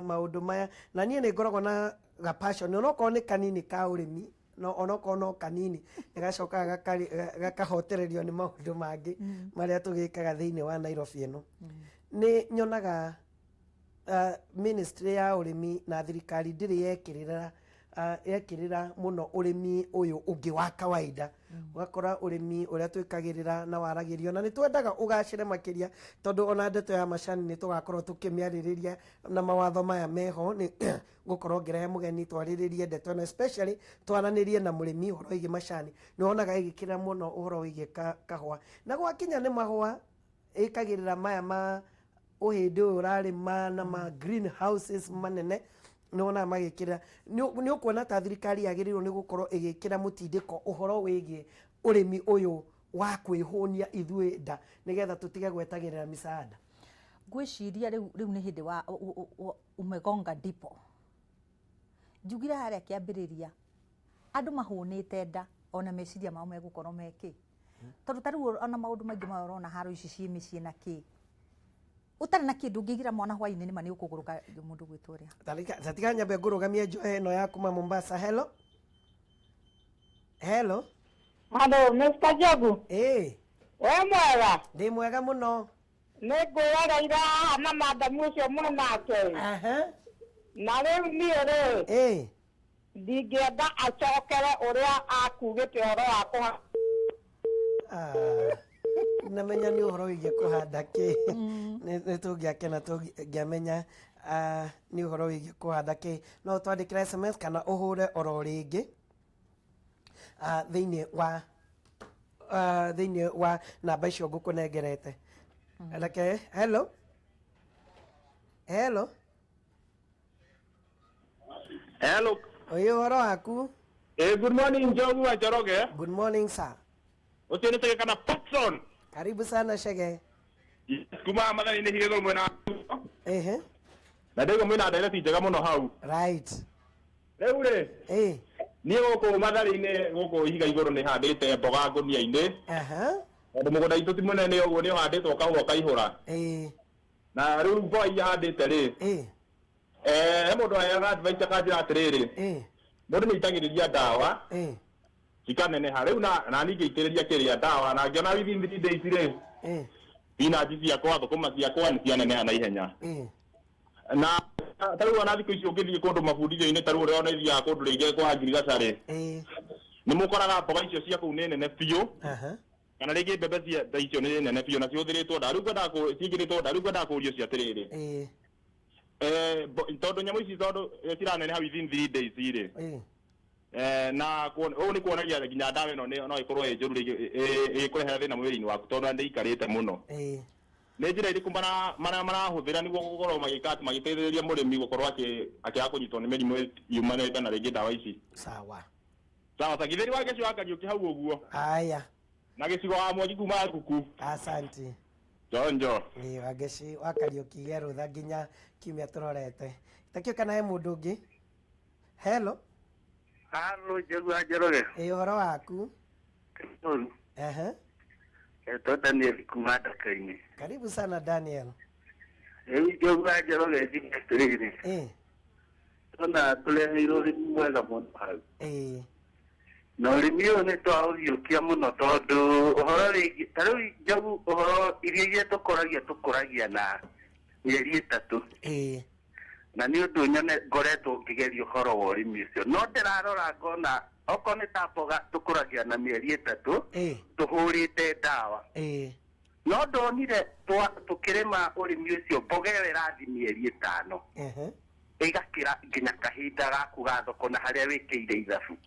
maundu maya na nie ni ngoragwo na ga passion no ko ni kanini ka urimi no onoko no kanini igacoka gakahotererio ni maundu mangi maria tugikaga thiini wa Nairobi ino ni nyonaga ministry ya urimi na thirikari ndiri yekirira muno urimi uyu ungi wa kawaida ugakora urimi uria twikagirira na waragirio na nitwendaga ugacire makiria tondu ona ndeto ya macani ni tugakorwo tukimiaririria na mawatho maya meho ni gukorwo ngerehe mugeni twariririe ndeto na especially twaranirie na murimi uhoro wigi macani ni wonaga igikira muno uhoro wigi kahua na gwakinya ni mahua ikagirira maya ma uhindi urarima na ma greenhouses manene nona magikira ni ukuona ta thirikari yagirirwo ni gukorwo igikira mutindiko uhoro wigie urimi uyu wa kwihunia ithuĩ nda nigetha tutige gwetagirira misaada
ngwiciria riu ni hindi wa umegonga ndipo njugira haria kiambiriria andu mahunite nda ona meciria mao megukorwo meki tondu tariu ona maundu maingi marona haro ici cie micii na ki utari na kindu ngigira mwana hwaini ni mani ukuguruka mundu gwitũria
tatika nyambe ngurugamia njoe ino ya kuma Mombasa. Hello hello
Mr. Njogu we mwega
ndi mwega muno
ni ngwiraga ira na madamu ucio mwanake na riu nie ndingienda acokere uria akugite uhoro wa kuha
namenya ni uhoro wigie kuhanda ki ni tungiakena tungiamenya ni uhoro wigie kuhanda ki no twandikira SMS kana uhure oro ringi thiini wa namba icio ngukunengerete reke hello uyu uhoro waku
good morning Njogu wa Njoroge.
Good morning sir.
Utini tege kana Patson.
Karibu sana shege.
Kuma madani ni hiyo mwena.
Na
ndego mwena ndele tijega muno hau.
Right.
Reure. Ni goko madari ni goko higa igoro ni handite mboga ngunia-ini. Ndu mugunda itu ti munene uguo ni handitwo kahua kaihura. Na riu BOI handite ri. Mundu ayaga advice kanjira atiriri. Mundu ni itagiriria dawa. Ikanene riu na ningi itiriria kiria dawa na ngiona within 3 days ri ina jisia kwa thukuma ciakwa ni cianene na ihenya na taru ona thiku icio ngithie kundu mabundithio-ini taru uri ona ithia kundu ringi kwa ngirigacari ni mukoraga mboga icio cia kuu ni nene biu kana ringi mbembe cia icio ni nene biu na ciuthiritwo ndaru ngwenda ku cingiritwo ndaru ngwenda kurio cia atiriri tondu nyamu ici tondu ciranene ha within 3 days iri na o ni kuonagia nginya ndawa ino no ikorwo njuru ikurehe thina mwiri-ini waku tondu ndi ikarite muno ni njira iriku marahuthira niguo gukorwo magiteithĩrĩria mũrĩmi gukorwo akiaga kunyitwo ni mĩrimũ yumanĩte na rĩngĩ ndawa ici
sawa
sagithĩri wa gĩcigo Kariũki hau ũguo
aya
na gĩcigo wa Mwangi kuma Kuku
asante
Jonjo
wa gĩcigo wa Kariũki gerũtha nginya kiumia tũrorete takio kana he mũndũ ũngĩ hello
Njogu wa Njoroge.
Uhoro waku?
To Daniel kuma Dakaini.
Karibu sana Daniel.
Njogu wa Njoroge nditiriri. Tona tuleheirwo mwega muno hau. Na urimi uyu ni twaũhiũkia muno tondu uhoro rĩngĩ tarĩu Njogu uhoro iria tukũragia na mĩeri 3 na nĩ ũndũ nyone ngoretwo ngĩgeria ũhoro wa ũrĩmi ũcio no ndĩrarora ngona okorwo nĩ ta mboga tũkũragia na mĩeri 3 tũhũrĩte ndawa no ndonire tũkĩrĩma ũrĩmi ũcio mboga ĩyo ĩrathi mĩeri 5 ĩgakĩra nginya kahinda gaku ga thoko na harĩa wĩkĩire ithabu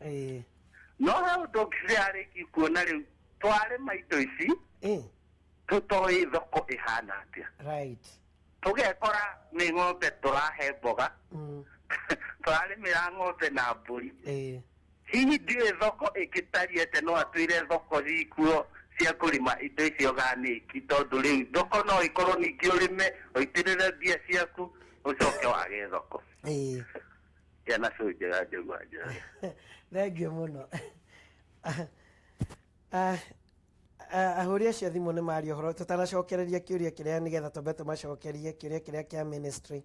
no hau ndũngĩarĩki kuona rĩu twarĩma indo ici tũtoĩ thoko ĩhana atĩa tũgekora nĩ ng'ombe tũrahe mboga tũrarĩmĩra ng'ombe na mbũri hihi ndiũĩ thoko ĩngĩtariĩ no atwĩre thoko cikuo cia kũrĩma indo ici organic tondũ rĩu thoko no ikorwo ningĩ ũrĩme ũitĩrĩre mbia ciaku ucoke wage thoko yana cunjĩra Njogu Njoroge.
Thengiũ mũno. Ahũri acio thimũ nĩ maria ũhoro tũtanacokereria kĩũria kĩrĩa nĩgetha twambe tũmacokerie kĩũria kĩrĩa kĩa ministry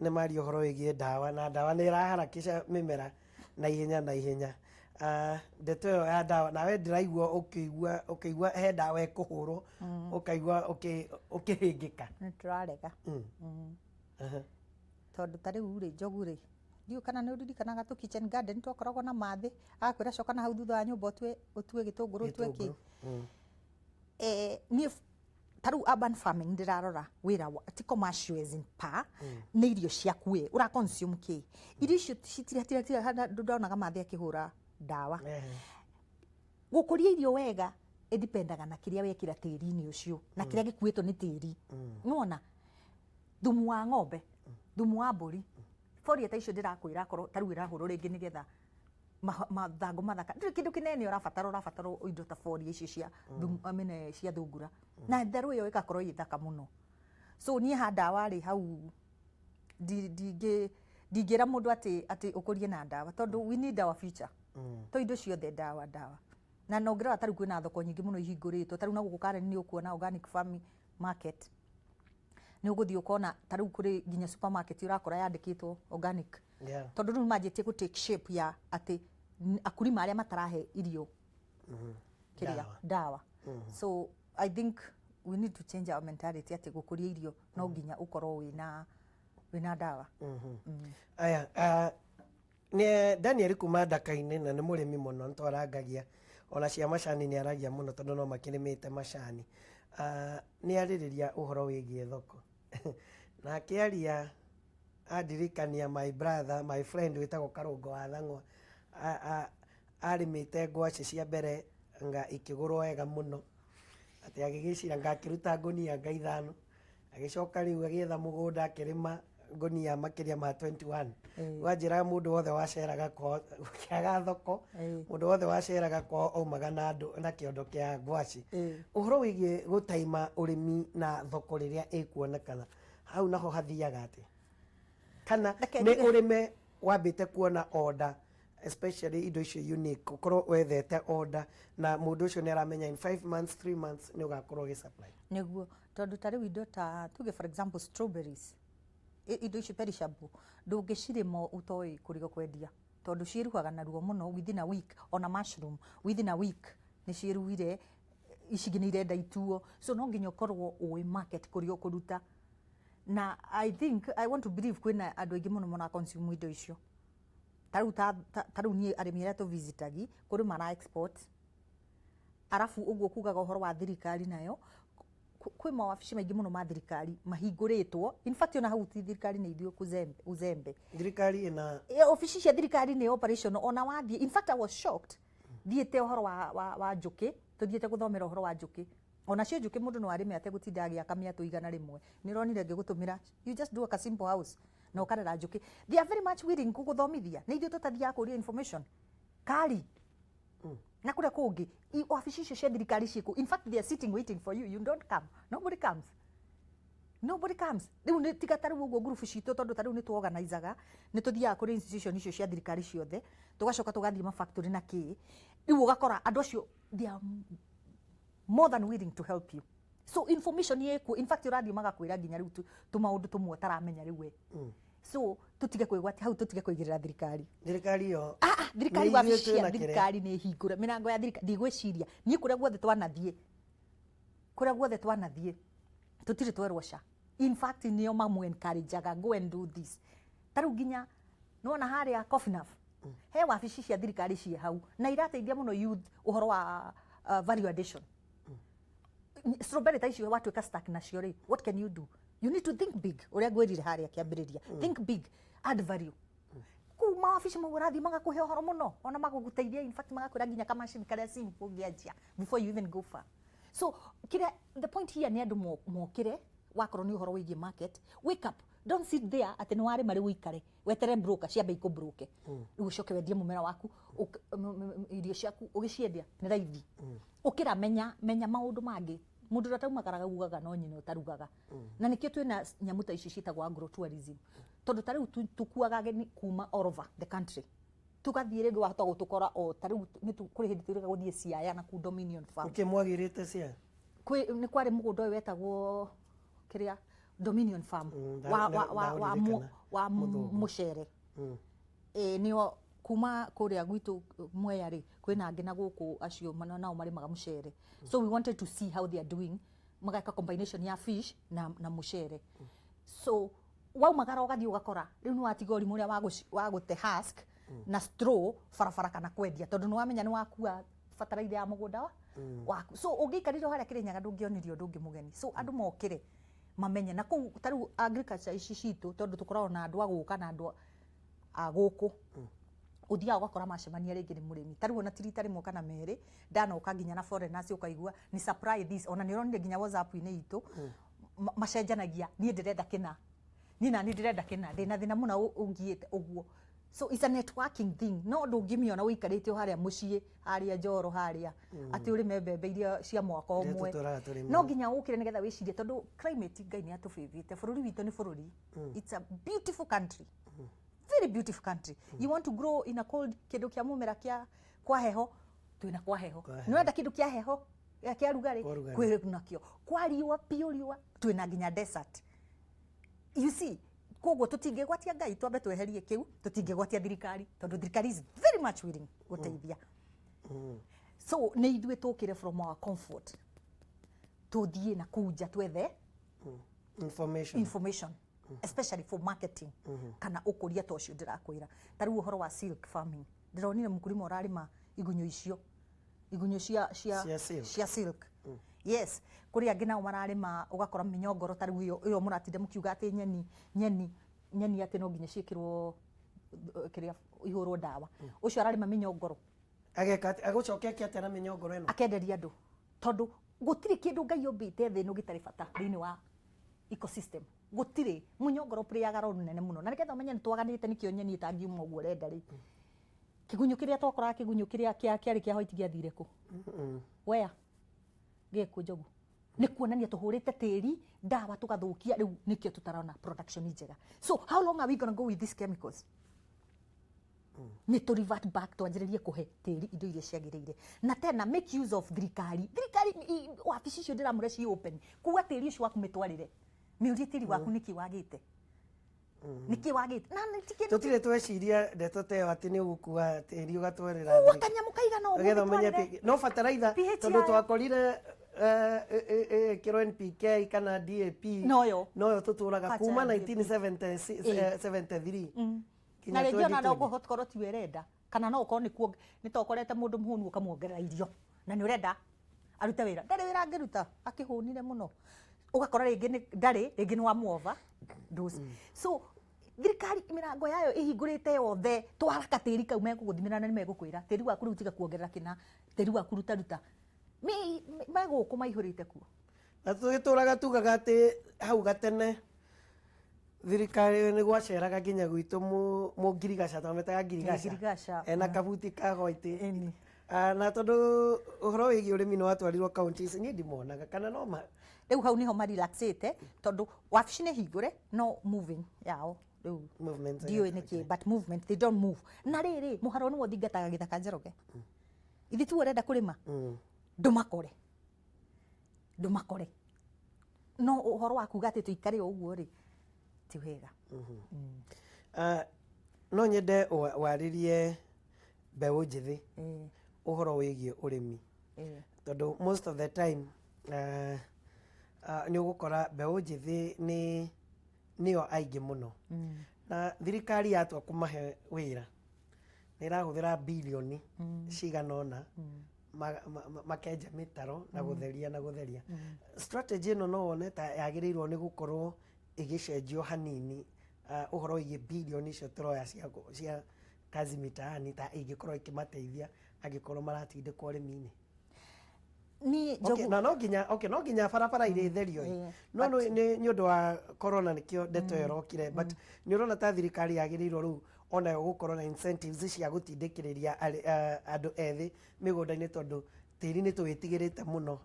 nĩ maria ũhoro wĩgiĩ ndawa na ndawa nĩ ĩraharakisha mĩmera na ihenya ndeto ĩyo ya ndawa nawe ndĩraigua ũkĩigua he ndawa ĩkũhũrwo ũkaigua ũkĩhĩngĩka
nĩ tũrarega tondũ ta rĩu rĩ Njogu rĩ ndiũ kana nĩ ũririkanaga tũ kitchen garden twakoragwo na mathĩ akwĩra coka na hau thutha wa nyũmba ũtue gĩtũngũrũ ũtue kĩ niĩ ta rĩu urban farming ndĩrarora wĩra ti commercial as in nĩ irio ciaku we ũra consume kĩ irio icio citirĩ ndonaga mathĩ akĩhũra ndawa gũkũria irio wega ĩdipendaga na kĩrĩa wekĩra tĩri-inĩ ũcio na kĩrĩa gĩkuĩtwo nĩ tĩri nĩwona thumu wa ng'ombe thumu wa mbũri foria ta icio ndĩrakwĩra korwo ta rĩu ĩrahũrwo rĩngĩ nĩgetha mathangũ mathaka ndĩrĩ kĩndũ kĩnene ũrabatara indo ta foria icio cia thumu cia thungura na therũ ĩyo ĩgakorwo ĩ thaka mũno so niĩ handawa rĩ hau ndingĩra mũndũ atĩ ũkũrie na ndawa tondũ we need our future to indo ciothe ndawa na nongĩrora ta rĩu kwĩna thoko nyingĩ mũno ihingũrĩtwo ta rĩu na gũkũ Karen nĩ ũkuona organic farming market nĩ ũgũthiĩ ũkona ta rĩu kũrĩ nginya supermarket ũrakora yandĩkĩtwo organic tondũ rĩu manjĩtie gũ take shape ya atĩ akurima arĩa matarahe irio kĩrĩa ndawa so I think we need to change our mentality atĩ gũkũria irio no nginya ũkorwo wĩna ndawa
aya nĩ Daniel kuma Ndaka-inĩ na nĩ mũrĩmi mũno ntwarangagia ona cia macani nĩ aragia mũno tondũ no makĩrĩmĩte macani nĩ arĩrĩria ũhoro wĩgiĩ thoko na akĩaria andirikania my brother my friend wĩtagwo Karũngo wa Thang'wa arĩmĩte ngwacĩ cia mbere nga ikĩgũrwo wega mũno atĩ agĩgĩcira ngakĩruta ngũnia nga 5 agĩcoka rĩu agĩetha mũgũnda akĩrĩma ngũnia makĩria ma 21 wanjĩra mũndũ wothe waceraga kwao ũkĩaga thoko mũndũ wothe waceraga kwao aumaga na kĩondo kĩa ngwacĩ ũhoro wĩgiĩ gũtaima ũrĩmi na thoko rĩrĩa ĩkuonekana hau naho hathiaga atĩ kana nĩ ũrĩme wambĩte kuona order especially indo icio unique ukorwo wethete order na mũndũ ũcio nĩ aramenya in 5 months 3 months nĩ ũgakorwo gĩ-supply
nĩguo tondũ ta rĩu indo ta tuge for example strawberries indo icio perishable ndũngĩcirĩma ũtoĩ kũrigo kwendia tondũ ciĩruhaga na ruo mũno within a week ona mushroom within a week nĩ ciĩruhire icingĩ nĩ irenda ituo so no nginya ũkorwo ũĩ market kũrigo kũruta na I want to believe kwĩna andũ aingĩ mũno mona consume indo icio ta rĩu niĩ arĩmi arĩa tũvisitagi kũrĩ mara export arabu ũguo kugaga ũhoro wa thirikari nayo kwĩ mawabici maingĩ mũno ma thirikari mahingũrĩtwo in fact ona hau ti thirikari nĩ ithuĩ uzembe
thirikari ĩna
ofici cia thirikari nĩ operational ona wathiĩ in fact I was shocked thiĩte ũhoro wa njũkĩ tũthiĩte gũthomera ũhoro wa njũkĩ ona cio njũkĩ mũndũ no arĩme ategũtinda agĩaka mĩatũ 100 nĩ ronire ngĩgũtũmĩra you just do a simple house na ũkarera njũkĩ they are very much willing gũgũthomithia nĩ ithuĩ tũtathiaga kũria information kari na kũrĩa kũngĩ ofici icio cia thirikari ciĩkũ in fact they are sitting waiting for you don't come nobody comes rĩu nĩ tiga ta rĩu ũguo group citũ tondũ ta rĩu nĩ tuorganizaga nĩ tũthiaga kũrĩ institution icio cia thirikari ciothe tũgacoka tũgathiĩ mafactory na kĩ rĩu ũgakora andũ acio they are more than willing to help you so information yekuo in fact ũrathiĩ magakwĩra nginya rĩu tũmaũndũ tũmwe ũtaramenya rĩu we so tutige kwĩgwatia hau tutige kũigĩrĩra thirikari yo thirikari wabici cia thirikari nĩ hingũre mĩrango ya thirikari ndigwĩciria niĩ kũrĩa guothe twanathiĩ tũtirĩ twerwo ca in fact nio mamu encourageaga go and do this taru ginya nona haria coffee enough he wabici cia thirikari cie hau na irateithia muno youth uhoro wa value addition strawberry ta icio watuika stack nacio ri what can you do you need to think big uria ngwirire haria kiambiriria think big add value kuma wabici mugurathi magakuhe uhoro muno ona maguguteithia in fact magakwira nginya kama machine karia simple ngianjia before you even go far so kira the point here ni andu mokire wakorwo ni uhoro wigie market wake up don't sit there ati ni wari mari wikare wetere broker ciambe iku broke ugucoke wendie mumera waku irio ciaku ugiciendia ni raithi ukira menya maundu mangi mundu rataumagaraga ugaga no nyina utarugaga na nikio twina nyamu ta ici citagwo agro-tourism tondu tariu tukuaga ageni kuma all over the country tugathie ringi wahota gutukora o tariu ni kuri hindi turiga guthie Siaya na ku Dominion Farm
ukimwagirite cia
ni kwari mugunda uyu wetagwo kiria Dominion Farm wa mucere nio kuma kuria gwitu Mwea ri kwina angi na guku acio nao marimaga mucere so we wanted to see how they are doing magaka combination ya fish na mucere so waumagara ugathie ugakora riu ni watiga urimu uria wa gute husk na straw farafara kana kwendia tondu ni wamenya ni wakua fertilizer ya mugunda waku so ungikarire haria Kirinyaga ndungionirio ndungi mugeni so andu mokire mamenye na ku taru agriculture ici citu tondu tukoragwo na andu aguka na andu aguku uthia ugakora macemania ringi ni murimi taru ona tirita rimwe kana meri ndana ukaginya na foreigners ukaigua ni supply this ona ni ronire ginya WhatsApp ini itu macenjanagia ni ndirenda kina ni na ni ndirenda kina ndina thina muna ungiite uguo so it's a networking thing no ndungimio na wikarite haria mucie haria Njoro haria ati uri mbembe iria cia mwaka omwe no ginya ukire nigetha wicirie tondu climate ngai ni atufivite bururi witu ni bururi it's a beautiful country very beautiful country you want to grow in a cold kindu kia mumera kia kwa heho twina kwa heho ni wenda kindu kia heho kia rugari kwire nakio kwa riwa pio riwa twina ginya desert you see koguo tutingegwatia ngai twambe tweherie kiu tutingegwatia thirikari tondu thirikari is very much willing guteithia so ni ithuĩ tukire from our comfort tuthie na kuja twethe information especially for marketing kana ukuria ta ucio ndirakwira tariu uhoro wa silk farming ndironire mukurima urarima igunyo icio igunyo cia silk yes kuri angi nao mararima ugakora minyongoro tariu iyo muratinde mukiuga ati nyeni ati no nginya ciikirwo kiria ihurwo dawa ucio ararima minyongoro
ageka agucokia kiate na minyongoro eno
akenderia andu tondu gutiri kindu ngai yombite thi no gitari bata thini wa ecosystem gutiri munyongoro priaga ro nene muno na niketha umenye nitwaganite nikio nyeni itangiuma uguo renda ri kigunyo kiria twakora kigunyo kiria kiari kia hoiti giathire ku wea geku Njogu ni kuonania tuhurite tiri dawa tugathukia riu nikio tutarona production njega so how long are we going to go with these chemicals ni to revert back twanjiririe kuhe tiri indo iria ciagirire na tena make use of thirikari wabici cio ndiramure ci open kuwa tiri ucio waku mitwarire miurie tiri waku niki wagite niki wagite na niki
tutire tweciria ndeto teo ati ni ugukua tiri ugatwarira
wakanyamu kaiga no
getha umenye no fertilizer tondu twakorire kiro NPK kana DAP noyo tuturaga kuma 1973
na rĩngĩ ona no gũkorwo ti werenda kana no ũkorwo nĩkuo nĩtokorete mũndũ mũhũnu ũkamuongerera irio na nĩ ũrenda arute wĩra ndarĩ wĩra angĩruta akĩhũnire mũno ũgakora rĩngĩ ndarĩ rĩngĩ nĩ wamuova dose so thirikari mirango yayo ihingũrĩte yothe twaraka tĩri kau megũgũthimĩra na nĩmegũkwĩra tĩri waku rĩu tiga kuongerera kĩna tĩri waku ruta megũkũ maihũrĩte kuo
na tũgĩtũraga tugaga atĩ hau gatene thirikari ni gwaceraga nginya gwitu mungirigaca twametaga ngirigaca ena kabuti ka goiti na tondu uhoro wigi urimi ni watwarirwo counties ni ndimonaga kana no ma
riu hau niho marelaxite tondu wabici ni hingure no moving yao riu
movement
dio niki but movement they don't move na riri muharo ni wothingataga githaka Njoroge ithi tu urenda kurima ndumakore no uhoro wa kuga ati tuikare uguo ri ti wega
no nyende waririe mbeũ njithi uhoro wigie urimi tondu most of the time nĩ ũgũkora mbeũ njĩthĩ nĩyo aingĩ mũno na thirikari yatua kũmahe wĩra nĩ ĩrahũthĩra bilioni cigana ũna makenja mĩtaro na gũtheria strategy ĩno no wone ta yagĩrĩirwo nĩ gũkorwo ĩgĩcenjio hanini ũhoro wĩgiĩ bilioni icio tũroya cia kazi mitaani ta ingĩkorwo ikĩmateithia angĩkorwo maratindĩkwo ũrĩmi-inĩ. No nginya barabara irĩ therio no nĩ ũndũ wa corona nĩkĩo ndeto ĩrokire but nĩ ũrona ta thirikari yagĩrĩirwo rĩu onayo gũkorwo na incentives cia gũtindĩkĩrĩria andũ ethĩ mĩgũnda-inĩ tondũ tĩri nĩ tũwĩtigĩrĩte mũno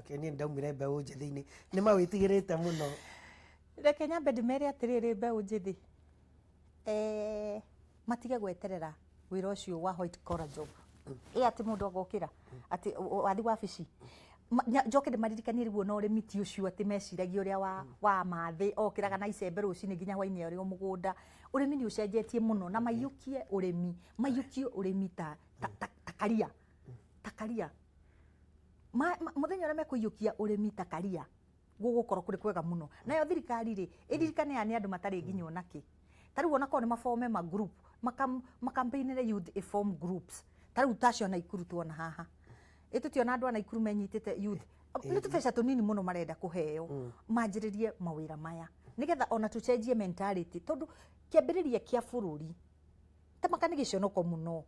niĩ ndaumire mbeũ njĩthĩ-inĩ nĩ mawĩtigĩrĩte mũno.
Reke nyambe ndĩmere atĩrĩrĩ mbeũ njĩthĩ matige gweterera wĩra ũcio wa white collar job atĩ mũndũ agokĩra atĩ wathi wabici njoke ndĩmaririkanie rĩu na ũrĩmi ti ũcio atĩ meciragia ũrĩa wa mathĩ okĩraga na icembe rũcinĩ nginya hwainĩ ũrĩa mũgũnda. Ũrĩmi nĩ ũcenjetie mũno na maiyũkie ũrĩmi ta karia mũthenya ũrĩa mekũiyũkia ũrĩmi ta karia gũgũkorwo kũrĩ kwega mũno. Nayo thirikari rĩ ĩririkane ya nĩ andũ matarĩ nginya onakĩ ta rĩu onakorwo nĩ maforme ma group makampĩinĩre youth form groups ta rĩu tacio Naikuru tuona haha tũtiona andũ a Naikuru menyitĩte youth nĩ tũbeca tũnini mũno marenda kũheo manjĩrĩrie mawĩra maya nĩgetha ona tũcenjie mentality tondũ kĩambĩrĩria kĩa bũrũri ta makanĩ gĩconoko mũno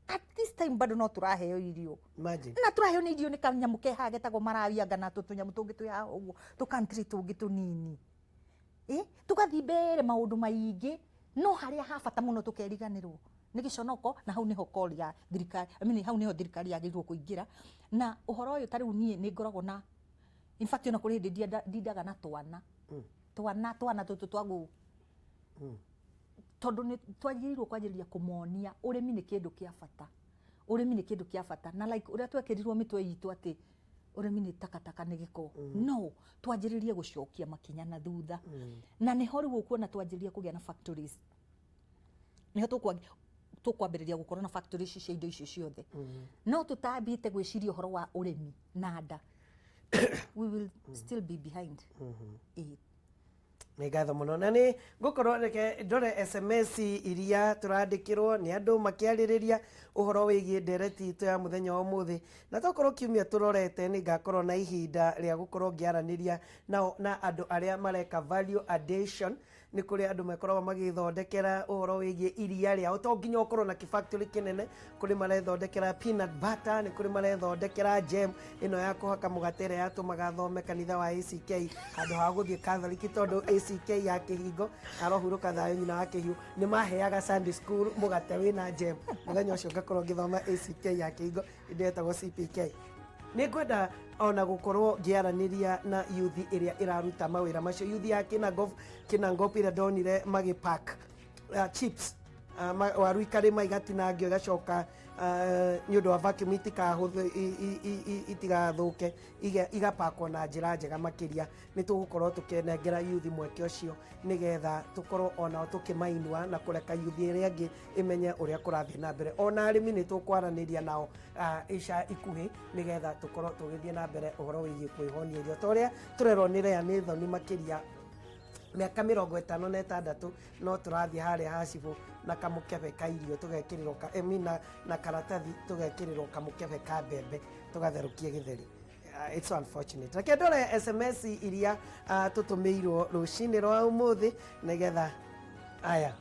at this time bado no tũraheo irio na tũraheo nĩ irio nĩ kanyamũ kehaga getagwo marawianga na tũnyamũ tũngĩ twĩhaha ũguo tũkantri tũngĩ tũnini tũgathiĩ mbere maũndũ maingĩ no harĩa ha bata mũno tũkeriganĩrwo nĩ gĩconoko na hau nĩho call ya thirikari hau nĩho thirikari yagĩrĩirwo kũingĩra na ũhoro ũyũ ta rĩu niĩ nĩ ngoragwo na in fact ona kũrĩ hĩndĩ ndindaga na twana tũtũ twagu tondũ nĩ twagĩrĩirwo kwanjĩrĩria kũmonia ũrĩmi nĩ kĩndũ kĩa bata na like ũrĩa twekĩrirwo mĩtwe itũ atĩ ũrĩmi nĩ takataka nĩ gĩko no twanjĩrĩrie gũcokia makinya na thutha na nĩho rĩu ũkuona twanjĩrĩrie kũgĩa na factories nĩho tũkwambĩrĩria gũkorwo na factories cia indo icio ciothe no tũtambĩte gwĩciria ũhoro wa ũrĩmi na nda we will still be behind.
Nĩ ngatho mũno na nĩ ngũkorwo reke ndore SMS iria tũrandĩkĩrwo nĩ andũ makĩarĩrĩria ũhoro wĩgiĩ ndereti itũ ya mũthenya wa ũmũthĩ na tokorwo kiumia tũrorete nĩ ngakorwo na ihinda rĩa gũkorwo ngĩaranĩria na andũ arĩa mareka value addition nĩ kũrĩ andũ makoragwo magĩthondekera ũhoro wĩgiĩ iria rĩao to nginya ũkorwo na kĩfactory kĩnene kũrĩ marethondekera peanut butter nĩ kũrĩ marethondekera jam ĩno ya kũhaka mũgate ĩrĩa yatũmaga thome kanitha wa ACK handũ ha gũthiĩ Catholic tondũ ACK ya Kĩhingo arohurũka thayũ nyina wa Kĩhiũ nĩ maheaga Sunday school mũgate wĩna jam mũthenya ũcio ngakorwo ngĩthoma ACK ya Kĩhingo ĩndĩ yetagwo CPK. Nĩ ngwenda ona gũkorwo ngĩaranĩria na youth ĩrĩa ĩraruta mawĩra macio youth ya Kinangop ĩrĩa ndonire magĩpack chips waru ikarĩma igatinangio igacoka nĩ ũndũ wa vacuum itigathũke igapakwo na njĩra njega makĩria nĩ tũgũkorwo tũkĩnengera youth mweke ũcio nĩgetha tũkorwo onao tũkĩmainua na kũreka youth ĩrĩa ĩngĩ ĩmenye ũrĩa kũrathiĩ na mbere ona arĩmi nĩ tũkwaranĩria nao ica ikuhĩ nĩgetha tũkorwo tũgĩthiĩ na mbere ũhoro wĩgiĩ kwĩhonia irio ta ũrĩa tũrerwo nĩ Leah nĩ thoni makĩria mĩaka 56 no tũrathiĩ harĩa hacibũ na kamũkebe ka irio tũgekĩrĩrwo na karatathi tũgekĩrĩrwo kamũkebe ka mbembe tũgatherũkie gĩtheri. It's unfortunate. Reke ndore SMS iria tũtũmĩirwo rũcinĩ rwa ũmũthĩ nĩgetha aya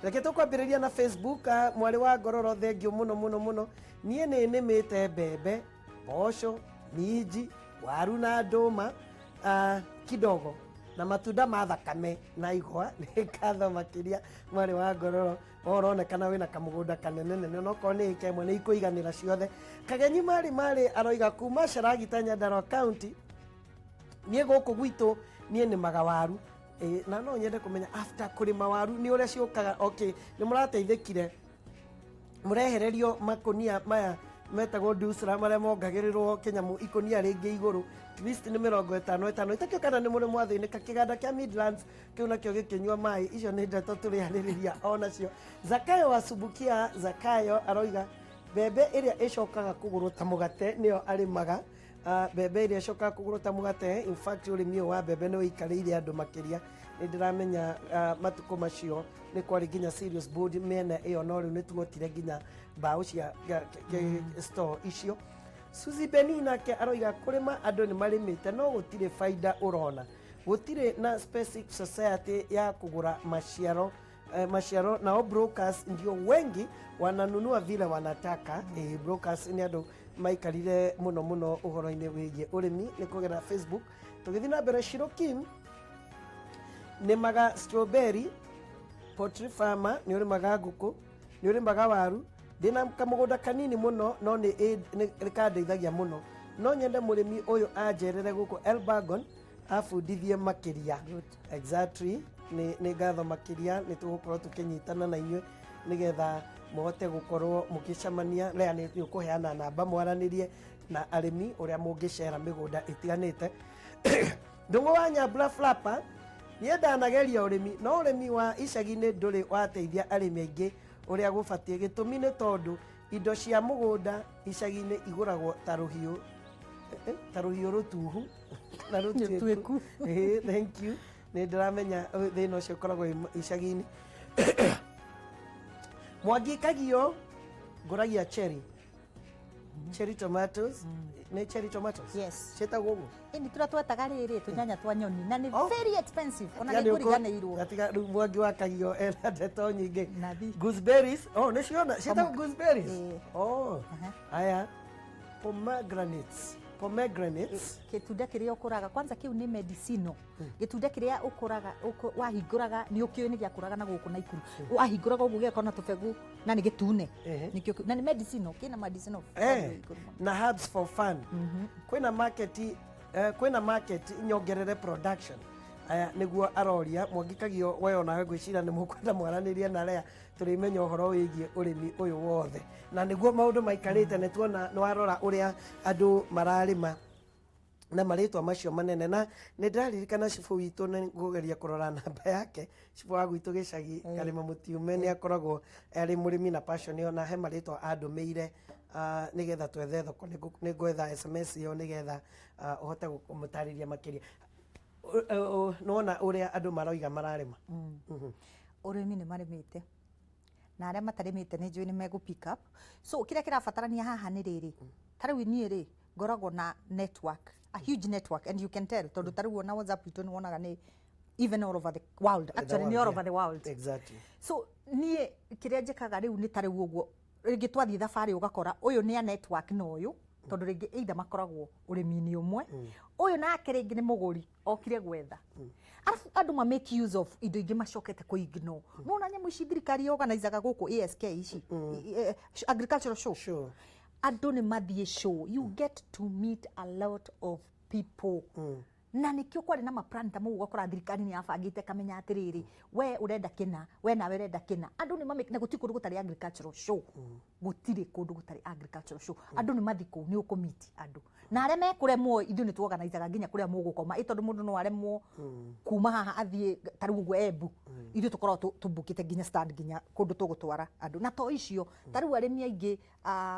reke tũkwambĩrĩria na Facebook mwarĩ wa Ngororo thengio mũno niĩ nĩ nĩmĩte mbembe mboco minji waru na ndũma kidogo na matunda ma thakame na igwa nĩ ngatho makĩria mwarĩ wa Ngororo ũronekana wĩna kamũgũnda kanene onokorwo nĩ ĩka ĩmwe nĩ ikũiganĩra ciothe. Kagenyi marĩ aroiga kuma Caragita Nyandarua County niĩ gũkũ gwitũ niĩ nĩmaga waru na no nyende kũmenya after kũrĩma waru nĩ ũrĩa ciũkaga okay nĩ mũrateithĩkire mũrehererio makonia maya metagwo dusra marĩa mongagĩrĩrwo kĩnyamũ ikonia rĩngĩ igũrũ at least nĩ 55 itakĩo kana nĩ mũrĩ mwathĩnĩka kĩganda kĩa Midlands kĩu nakĩo gĩkĩnyua maĩ icio nĩ ndeto tũrĩarĩrĩria onacio. Zakayo wa Subukia Zakayo aroiga mbembe ĩrĩa ĩcokaga kũgũrwo ta mũgate nĩyo arĩmaga mbembe iria coka kugurota mugate. In fact urimi wa mbembe no ikarire andu makiria ni ndiramenya matuko macio ni kwari nginya serious board mena iyo no riu ni tuotire nginya mbao cia store icio. Suzy Benina ke aroiga kurima andu ni marimite no gutire faida urona, gutire na specific society ya kugura maciaro nao brokers ndio wengi wananunua vile wanataka. Brokers ni andu maikarire muno uhoro-ini wigie urimi ni kugera Facebook. Tugithi na mbere, Shirokin ni maga strawberry, poultry farmer ni urimaga nguku, ni urimaga waru. Ndina kamugunda kanini muno no ni kandeithagia muno, no nyende murimi uyu anjerere guku Elbagon afundithie makiria. Exactly, ni ngatho makiria ni tugukorwo tukinyitana na inywe nigetha muhote gukorwo mukicamania. Lea ni ukuheana namba mwaranirie na arimi uria mungicera migunda itiganite. Ndungu wa Nyambura Flapper ni ndanageria urimi no urimi wa icagi-ini nduri wateithia arimi aingi uria gubatie. Gitumi ni tondu indo cia mugunda icagi-ini iguragwo ta ruhiu rutuhu na rutweku. Thank you. Ni ndiramenya thina ucio koragwo icagi-ini. Mwangi Kagio nguragia cherry tomatoes. Ni cherry tomatoes?
Yes.
Cheta gogo.
Ini twetaga riri tunyanya twa nyoni na ni very expensive. Ona ni kuriganirwo.
Gatiga Mwangi wa Kagio ena ndeto nyingi. Gooseberries. Oh, ni ciona cheta gooseberries. Oh. Aya. Pomegranates.
Gitunda kiria ukuraga kwanza kiu ni medicino. Gitunda kiria ukuraga wahinguraga ni ukio ni giakuraga na guku na ikuru. Wahinguraga ugu giakona tubegu na ni gitune. Nikio na ni medicino, kina medicinal.
Na herbs for fun. Kwina market nyongerere production. Aya niguo aroria. Mwangi Kagio we ona gwicira ni mukwenda mwaranirie na Lea turimenya uhoro wigie urimi uyu wothe, na niguo maundu maikarite ni tuona ni warora uria andu mararima na maritwa macio manene. Na ni ndaririkana cifu witu ni ngugeria kurora namba yake. Cifu wa gwitu gicagi Karima Mutiume ni akoragwo ari murimi na passion yo, na he maritwa andumeire nigetha twethe thoko. Ni ngwetha SMS yo nigetha uhote kumutariria makiria. Nona uria andu maroiga mararima.
Urimi ni marimite na aria matarimite ni njui ni megu pick up. So kiria kirabatarania haha ni riri, tariu ni ri ngoragwo na network, a huge network, and you can tell tondu tariu na WhatsApp itu ni wonaga ni even all over the world, actually ni all over the world.
Exactly.
So ni kiria njikaga riu ni tariu uguo ringi twathi thabari ugakora uyu ni a network no uyu tondu ringi either makoragwo urimi-ini umwe uyu nake ringi ni muguri okire gwetha. Arafu andu ma make use of indo ingi macokete ku ignore. Nona nyamu ici thirikari organizaga guku ASK ici agricultural show.
Sure.
Andu ni mathie show, you get to meet a lot of people. Na nikio kwari na maplan ta mugo gukora thirikari ni yabangite kamenya atiriri we urenda kina we na urenda kina. Andu ni mamike na gutiri kundu gutari agricultural show. Gutiri kundu gutari agricultural show. Andu ni mathiko ni ukomiti andu na aria mekuremwo ithu ni tuorganizaga nginya kuria mugukoma itondu mundu no aremwo kuma haha athie tariu uguo Embu ithu tukorwo tubukite nginya stand nginya kundu tugutwara andu na to icio tariu arimi aingi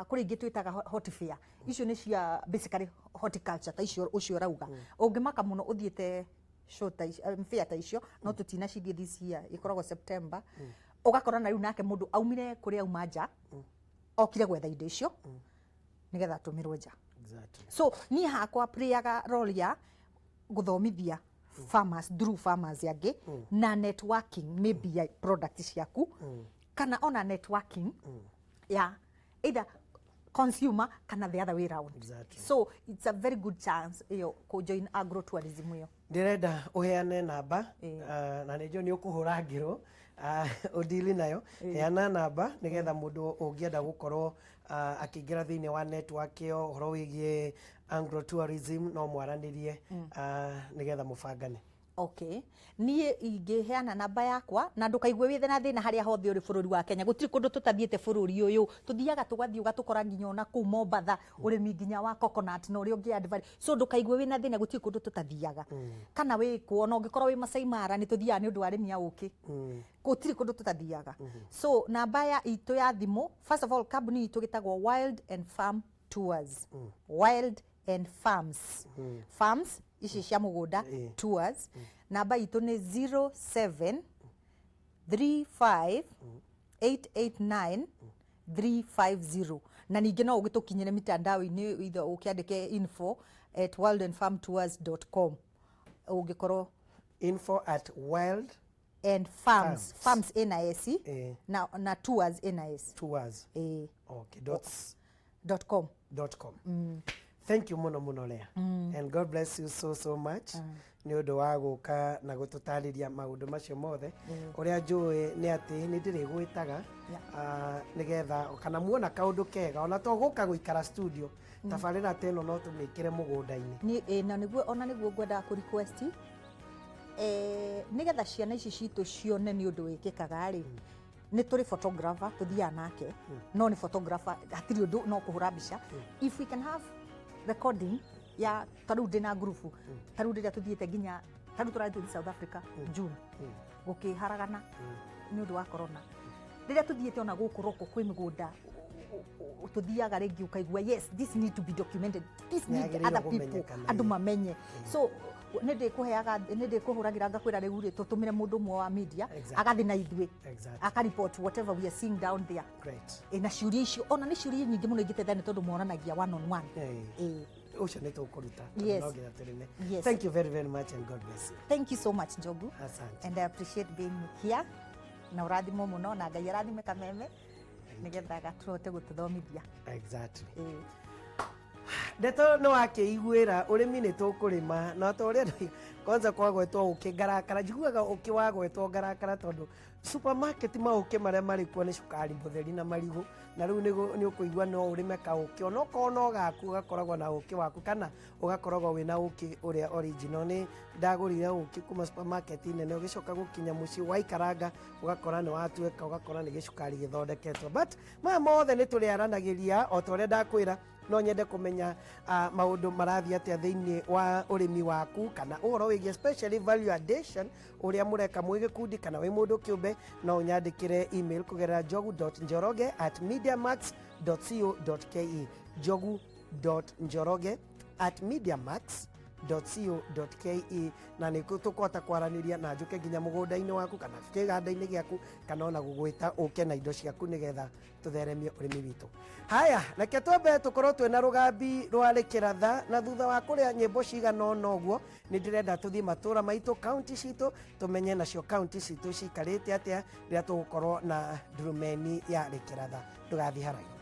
kuri ingi twitaga hot fair icio ni cia basically horticulture ta icio ucio rauga ungimaka muno uthiete show ta fair ta icio no tutina cithie this year ikoragwo September ugakora na riu nake mundu aumire kuria auma nja okire gwetha indo icio nigetha tumirwe nja.
Exactly.
So ni hakwa playaga role ya guthomithia farmers through farmers yage na networking maybe ya product ciaku kana ona networking ya either consumer kana the other way around.
Exactly.
So it's a very good chance yo ko join agrotourism yo.
Ndirenda uheane namba na nijo ni ukuhura ngiro udili nayo heana namba nigetha mundu ungienda gukorwo akigira thiini wa network yo horo wigie agrotourism no mwaranirie nigetha mubangane.
Okay. Nie ingiheana namba yakwa na ndukaigue withe na thina haria hothe uri bururi wa Kenya gutiri kundu tutathiete bururi uyu tuthiaga tugathii ugatukora nginya ona ku Mombasa urimi nginya wa coconut no uri ungi advise so ndukaigue wina thina gutiri kundu tutathiaga kana we kuona ungikorwo wi Masai Mara ni tuthiaga ni undu wa arimi a uki gutiri kundu tutathiaga. So namba ya itu ya thimu, first of all company itu gitagwo Wild and Farm Tours. Wild and Farms. Farms ici cia mugunda tours. Namba itu ni 07 35 889 350. Na ningĩ no ũgĩtũkinyĩre mitandao-inĩ either ũkĩandĩke info@wildandfarmtours.com. ũngĩkorwo
info@wild
and farms. Farms NIS na tours NIS.
Tours. Okay.
.com.
Thank you muno Leah. And God bless you so much. Ni undu wa guka na gututariria maundu macio mothe uria njui ni ati ni ndiri gwitaga nigetha kana muona kaundu kega ona to guka guikara studio tabarira teno no tumikire mugunda-ini
ni na niguo ngwenda ku request nigetha ciana ici citu cione ni undu wikikaga ri ni turi photographer tuthia nake no ni photographer hatiri undu no kuhura mbica. If we can have recording ya taru ndina group taru ndira tuthiete nginya taru turathi South Africa June gukiharagana ni undu wa corona rira tuthiete ona guku roko kwi migunda tuthiaga ringi ukaigua yes this need to be documented, this need other people andu mamenye. So nende kuhuragira ngakwira riu ri tutumire mundu mwe wa media agathi na ithwe aka report whatever we are seeing down there.
Great.
Na ciuria icio ona ni ciuria nyingi muno ingitethania tondu monanagia one on one.
Ucio ni tukuruta.
Yes.
Thank you very much and God bless you.
Thank you so much Njogu.
Asante.
And I appreciate being here. Na urathimo muno na Ngai arathime Kameme nigetha gaturote gututhomithia.
Exactly. Ndeto no akiiguira urimi ni tukurima no to uria kwanza kwagwetwo ukingarakara njiguaga ukiwagwetwo ngarakara tondu supermarket mauke maria mari kuo ni cukari mutheri na marigu na riu ni ukuigua no urime ka uki ono kono gaku gakoragwo na uki waku kana ugakoragwo wina uki uria original. Ni ndagurire uki kuma supermarket nene ugicoka gukinya muci waikaranga ugakora ni watueka ugakora ni gicukari githondeketwo but mothe ni turiaranagiria o tore ndakwira no nyende kumenya maundu marathia atia thiini wa urimi waku kana uhoro wigie especially value addition uria mureka mwi gikundi kana wi mundu kiumbe no unyandikire email kugerera njogu.njoroge@mediamax.co.ke njogu.njoroge@mediamax.co.ke na ni tukwata kwaraniria na njuke nginya mugunda-ini waku kana kiganda-ini giaku kana ona gugwita uke na indo ciaku nigetha tutheremie urimi witu. Haya reke twambe tukorwo twina rugambi rwa rikiratha na thutha wa kuria nyimbo cigana uguo ni ndirenda tuthie matura maitu county citu tumenye nacio county citu cikarite atia rira tugukorwo na ndurumeni ya rikiratha. Ndugathi haraihu.